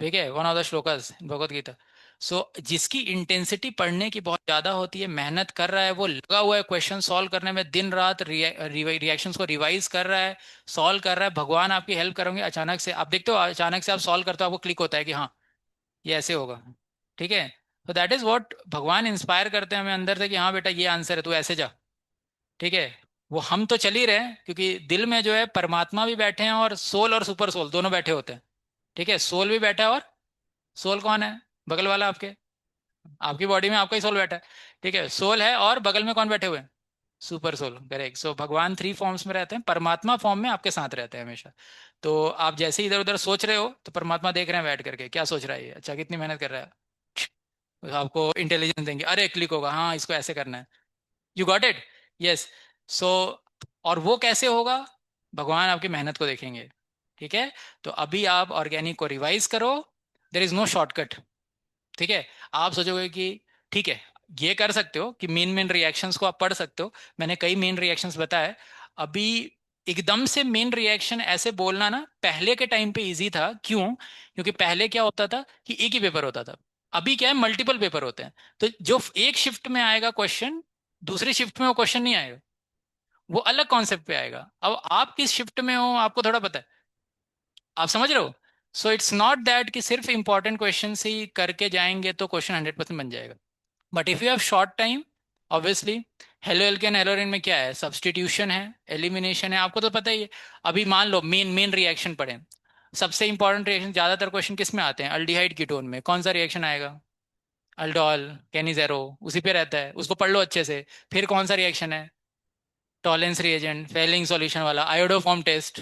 ठीक है, one of the shlokas Bhagavad Gita. So जिसकी इंटेंसिटी पढ़ने की बहुत ज्यादा होती है, मेहनत कर रहा है, वो लगा हुआ है क्वेश्चन सॉल्व करने में, दिन रात रिएक्शंस को रिवाइज कर रहा है, सॉल्व कर रहा है, भगवान आपकी हेल्प करेंगे। अचानक से आप देखते हो, अचानक से आप सॉल्व करते हो, आपको क्लिक होता है कि हाँ ये ऐसे होगा, ठीक है। तो दैट इज व्हाट भगवान इंस्पायर करते हैं हमें अंदर से कि हाँ बेटा ये आंसर है, तू ऐसे जा, ठीक है। वो हम तो चल ही रहे हैं, क्योंकि दिल में जो है परमात्मा भी बैठे हैं और सोल और सुपर सोल दोनों बैठे होते हैं, ठीक है। सोल भी बैठा है, और सोल कौन है? बगल वाला आपके, आपकी बॉडी में आपका ही सोल बैठा है, ठीक है, सोल है, और बगल में कौन बैठे हुए हैं? Super soul, correct. सो भगवान 3 फॉर्म्स में रहते हैं, परमात्मा फॉर्म में आपके साथ रहते हैं हमेशा। तो आप जैसे इधर उधर सोच रहे हो तो परमात्मा देख रहे हैं बैठ करके, क्या सोच रहा है ये, अच्छा कितनी मेहनत कर रहा है, तो आपको इंटेलिजेंस देंगे, अरे क्लिक होगा, हाँ इसको ऐसे करना है, यू गॉट इट। यस। सो और वो कैसे होगा? भगवान आपकी मेहनत को देखेंगे, ठीक है। तो अभी आप ऑर्गेनिक को रिवाइज करो, देर इज नो शॉर्टकट, ठीक है। आप सोचोगे कि ठीक है, ये कर सकते हो कि मेन मेन रिएक्शंस को आप पढ़ सकते हो, मैंने कई मेन रिएक्शंस बताए। अभी एकदम से मेन रिएक्शन ऐसे बोलना ना, पहले के टाइम पे इजी था, क्यों? क्योंकि पहले क्या होता था कि एक ही पेपर होता था, अभी क्या है मल्टीपल पेपर होते हैं। तो जो एक शिफ्ट में आएगा क्वेश्चन, दूसरी शिफ्ट में वो क्वेश्चन नहीं आएगा, वो अलग कॉन्सेप्ट पे आएगा। अब आप किस शिफ्ट में हो आपको थोड़ा पता है, आप समझ रहे हो? सो इट्स नॉट दैट कि सिर्फ इंपॉर्टेंट क्वेश्चन ही करके जाएंगे तो क्वेश्चन 100% बन जाएगा। But if you have short time, obviously, halo alkane हेलोरिन में क्या है, सब्सटीट्यूशन है, एलिमिनेशन है, आपको तो पता ही है। अभी मान लो मेन मेन रिएक्शन पढ़े, सबसे इंपॉर्टेंट रिएक्शन, ज्यादातर क्वेश्चन किस में आते हैं, अल्डिहाइड कीटोन में कौन सा रिएक्शन आएगा? अल्डोल, कैनिजेरो, उसी पे रहता है, उसको पढ़ लो अच्छे से। फिर कौन सा रिएक्शन है? टॉलेंस रिएजेंट, फेलिंग सॉल्यूशन वाला आयोडोफॉर्म टेस्ट,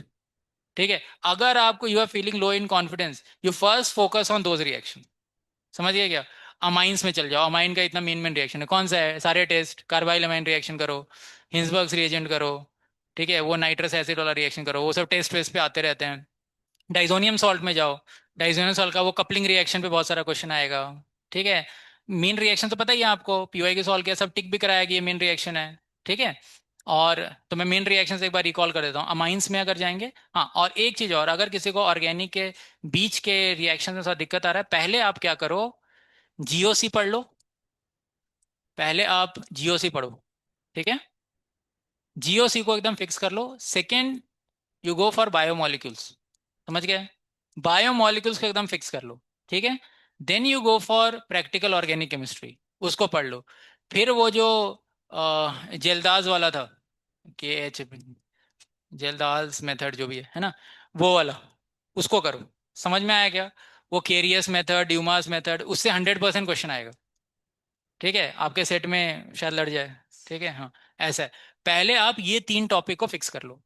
ठीक है। अगर आपको you are feeling low in confidence, you first focus on those reaction, समझ गए क्या? अमाइंस में चल जाओ, अमाइन का इतना मेन मेन रिएक्शन है, कौन सा है, सारे टेस्ट, कार्बाइल अमाइन रिएक्शन करो, हिंसबर्ग्स रिएजेंट करो, ठीक है, वो नाइट्रस एसिड वाला रिएक्शन करो, वो सब टेस्ट वेस्ट पे आते रहते हैं। डाइजोनियम सॉल्ट में जाओ, डाइजोनियम सॉल्ट का वो कपलिंग रिएक्शन पे बहुत सारा क्वेश्चन आएगा, ठीक है। मेन रिएक्शन तो पता ही है आपको, पीवाई के सॉल्व किया, सब टिक भी कराया कि ये मेन रिएक्शन है, ठीक है। और तो मैं मेन रिएक्शन से एक बार रिकॉल कर देता हूँ, अमाइंस में अगर जाएंगे, हाँ, और एक चीज और, अगर किसी को ऑर्गेनिक के बीच के रिएक्शन में थोड़ा दिक्कत आ रहा है, पहले आप क्या करो, जीओसी पढ़ लो, पहले आप जीओसी पढ़ो, ठीक है, जीओसी को एकदम फिक्स कर लो। Second, you go for biomolecules, समझ गए, बायोमोलिक्यूल्स को एकदम फिक्स कर लो, ठीक है। Then you go for practical organic chemistry, उसको पढ़ लो। फिर वो जो जेलदास वाला था, KH, जेलदास मेथड जो भी है ना, वो वाला, उसको करो। समझ में आया क्या? वो केरियस मेथड, ड्यूमास मेथड, उससे 100% क्वेश्चन आएगा। ठीक है, आपके सेट में शायद लड़ जाए। ठीक है, हाँ, ऐसा है। पहले आप ये 3 टॉपिक को फिक्स कर लो।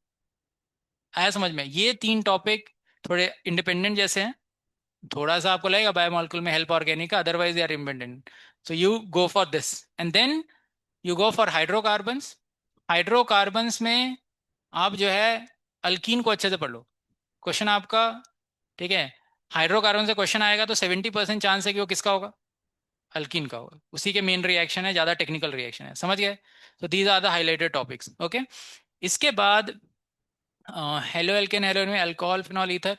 आया समझ में? ये 3 टॉपिक थोड़े इंडिपेंडेंट जैसे हैं। थोड़ा सा आपको लगेगा बायोमोलिक्यूल में हेल्प ऑर्गेनिक का, otherwise they are independent. So you go for this, and then you go for hydrocarbons. Hydrocarbons में आप जो है अल्कीन को अच्छे से पढ़ लो। क्वेश्चन आपका, ठीक है, हाइड्रोकार्बन से क्वेश्चन आएगा तो 70% चांस है कि वो किसका होगा? अल्कीन का होगा। उसी के मेन रिएक्शन है, ज़्यादा टेक्निकल रिएक्शन है। समझ गए? तो these are the highlighted topics. Okay, इसके बाद हेलो एल्केन, हेलो में अल्कोहल, फिनॉल, ईथर।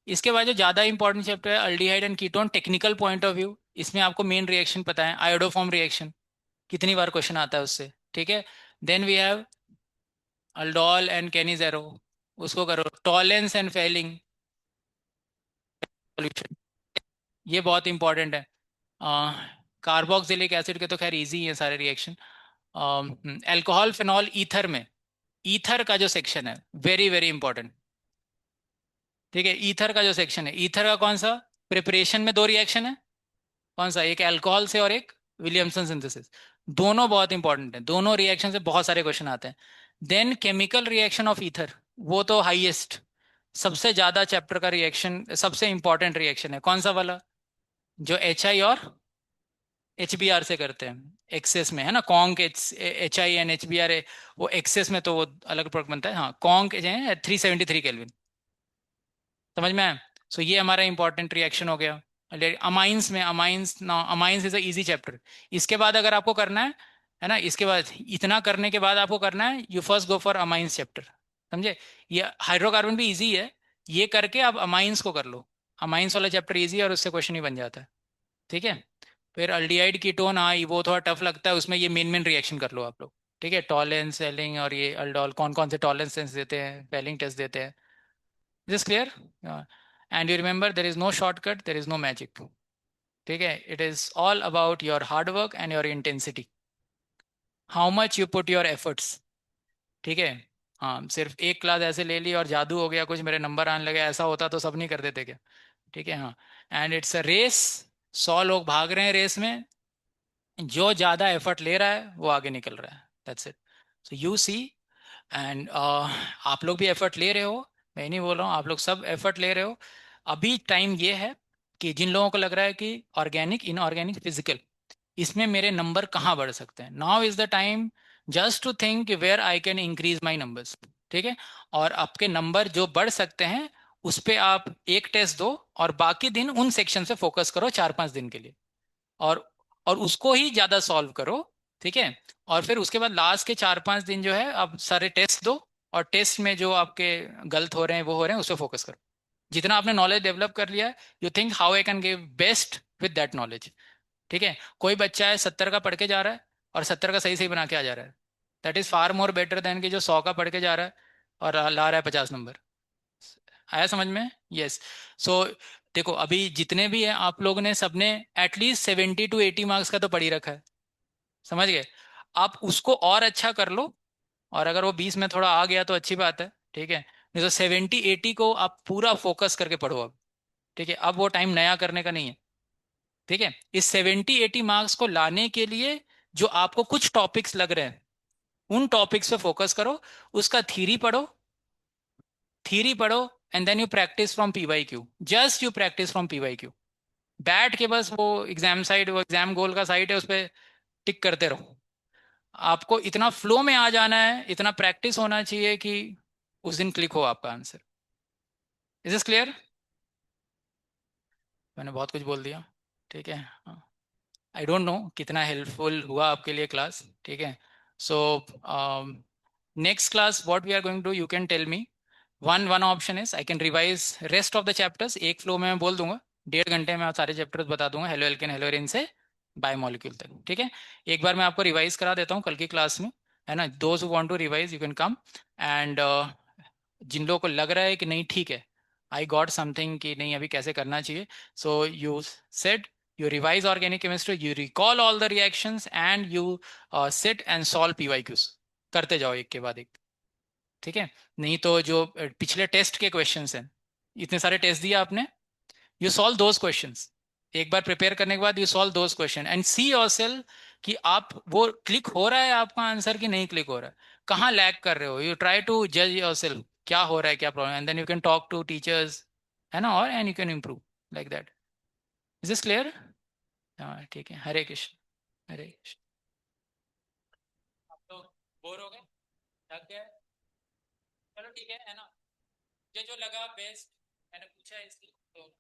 इसके बाद जो ज़्यादा इंपॉर्टेंट चैप्टर है aldehyde and ketone, technical point of view. इसमें आपको मेन रिएक्शन पता है, आयोडोफॉर्म रिएक्शन, कितनी बार क्वेश्चन आता है उससे। ठीक है, then we have aldol and Cannizzaro, उसको करो। टॉलेंस एंड फेलिंग सॉल्यूशन, ये बहुत इंपॉर्टेंट है। कार्बोक्सिलिक एसिड के तो खैर इजी है सारे रिएक्शन। अल्कोहल, फिनॉल, ईथर में, ईथर का जो सेक्शन है वेरी वेरी इंपॉर्टेंट। ठीक है, ईथर का जो सेक्शन है, ईथर का कौन सा? प्रिपरेशन में 2 रिएक्शन है। कौन सा? एक अल्कोहल से और एक विलियमसन सिंथेसिस। दोनों बहुत इंपॉर्टेंट है, दोनों रिएक्शन से बहुत सारे क्वेश्चन आते हैं। Then chemical reaction of ether, वो तो हाईएस्ट, सबसे ज्यादा चैप्टर का रिएक्शन, सबसे इंपॉर्टेंट रिएक्शन है। कौन सा वाला? जो HI और HBr से करते हैं एक्सेस में, है ना, कॉन्क HI एंड HBr है। वो एक्सेस में तो वो अलग प्रोडक्ट बनता है। हाँ, कॉन्क है 373 केल्विन। समझ में आया? सो ये हमारा इंपॉर्टेंट रिएक्शन हो गया। अमाइंस में, अमाइंस ना, amines is a easy chapter. इसके बाद अगर आपको करना है ना, इसके बाद इतना करने के बाद आपको करना है, you first go for amines chapter. समझे? ये हाइड्रोकार्बन भी इजी है, ये करके आप अमाइंस को कर लो। अमाइंस वाला चैप्टर इजी है और उससे क्वेश्चन ही बन जाता है। ठीक है, फिर अल्डिहाइड कीटोन, हाँ वो थोड़ा टफ लगता है, उसमें ये मेन मेन रिएक्शन कर लो आप लोग। ठीक है, टॉलेंस, सेलिंग और ये अल्डोल, कौन कौन से टॉलेंस टेस्ट देते हैं, फेलिंग टेस्ट देते हैं। This clear? And you remember, there is no shortcut, there is no magic. ठीक है, it is all about your hard work and your intensity, how much you put your efforts. ठीक है, हाँ, सिर्फ एक class ऐसे ले ली और जादू हो गया, कुछ मेरे नंबर आने लगे, ऐसा होता तो सब नहीं कर देते क्या? ठीक है, हाँ। एंड इट्स अ रेस, 100 लोग भाग रहे हैं रेस में, जो ज्यादा एफर्ट ले रहा है वो आगे निकल रहा है। That's it. So you see, and आप लोग भी एफर्ट ले रहे हो, मैं नहीं बोल रहा हूँ, आप लोग सब एफर्ट ले रहे हो। अभी टाइम ये है कि जिन लोगों को लग रहा है कि ऑर्गेनिक, इनऑर्गेनिक, फिजिकल, इसमें मेरे नंबर कहाँ बढ़ सकते हैं, now is the time just to think where I can increase my numbers. ठीक है, और आपके नंबर जो बढ़ सकते हैं उस पे आप एक टेस्ट दो, और बाकी दिन उन सेक्शन से फोकस करो 4-5 दिन के लिए, और और उसको ही ज्यादा सॉल्व करो। ठीक है, और फिर उसके बाद लास्ट के 4-5 दिन जो है आप सारे टेस्ट दो, और टेस्ट में जो आपके गलत हो रहे हैं वो हो रहे हैं, उस पर फोकस करो। जितना आपने नॉलेज डेवलप कर लिया है, you think how I can give best with that knowledge. ठीक है, कोई बच्चा है 70 का पढ़ के जा रहा है और 70 का सही सही बना के आ जा रहा है, that is far more better than कि जो 100 का पढ़ के जा रहा है और ला रहा है 50 नंबर। आया समझ में? यस। सो देखो, अभी जितने भी हैं आप लोगों ने, सबने एटलीस्ट 70 to 80 मार्क्स का तो पढ़ ही रखा है। समझ गए? आप उसको और अच्छा कर लो, और अगर वो 20 में थोड़ा आ गया तो अच्छी बात है। ठीक है, नहीं तो 70-80 को आप पूरा फोकस करके पढ़ो अब। ठीक है, अब वो टाइम नया करने का नहीं है। ठीक है, इस 70-80 मार्क्स को लाने के लिए जो आपको कुछ टॉपिक्स लग रहे हैं, उन टॉपिक्स पे फोकस करो, उसका थीरी पढ़ो, थीरी पढ़ो, and then you practice from PYQ। Just you practice from PYQ। बैठ के बस वो एग्जाम साइड, वो एग्जाम गोल का साइट है, उस पर टिक करते रहो। आपको इतना फ्लो में आ जाना है, इतना प्रैक्टिस होना चाहिए कि उस दिन क्लिक हो आपका आंसर। Is this clear? मैंने बहुत कुछ बोल दिया। ठीक है, आई डोंट नो कितना हेल्पफुल हुआ आपके लिए क्लास। ठीक है, so next class what we are going to, you can tell me. One one option is I can revise rest of the chapters, एक फ्लो में मैं बोल दूंगा, 1.5 घंटे में आप सारे चैप्टर्स बता दूंगा, हेलो एल्केन हेलो एरिन से बायोमोलिक्यूल तक। ठीक है, एक बार मैं आपको रिवाइज करा देता हूँ कल की क्लास में, है ना। Those who want to revise you can come, and जिन लोगों को लग रहा है कि नहीं ठीक है, आई गॉट समथिंग कि नहीं अभी कैसे करना चाहिए, so you said You revise organic chemistry, you recall all the reactions, and you sit and solve PYQs. करते जाओ एक के बाद एक, ठीक है? नहीं तो जो पिछले टेस्ट के क्वेश्चंस हैं, इतने सारे टेस्ट दिए आपने, यू सॉल्व दोज क्वेश्चंस। एक बार प्रिपेयर करने के बाद you solve those question and see yourself कि आप वो क्लिक हो रहा है आपका आंसर कि नहीं क्लिक हो रहा है, कहाँ लैग कर रहे हो। यू ट्राई टू जज योरसेल्फ क्या हो रहा है, क्या problem, and then you can talk to teachers, है ना, और and you can improve like that. Is this clear? हाँ ठीक है, हरे कृष्ण। हरे कृष्ण। आप तो बोर हो गए, थक गए? चलो ठीक है ना, मुझे जो लगा बेस्ट मैंने पूछा है इसलिए, तो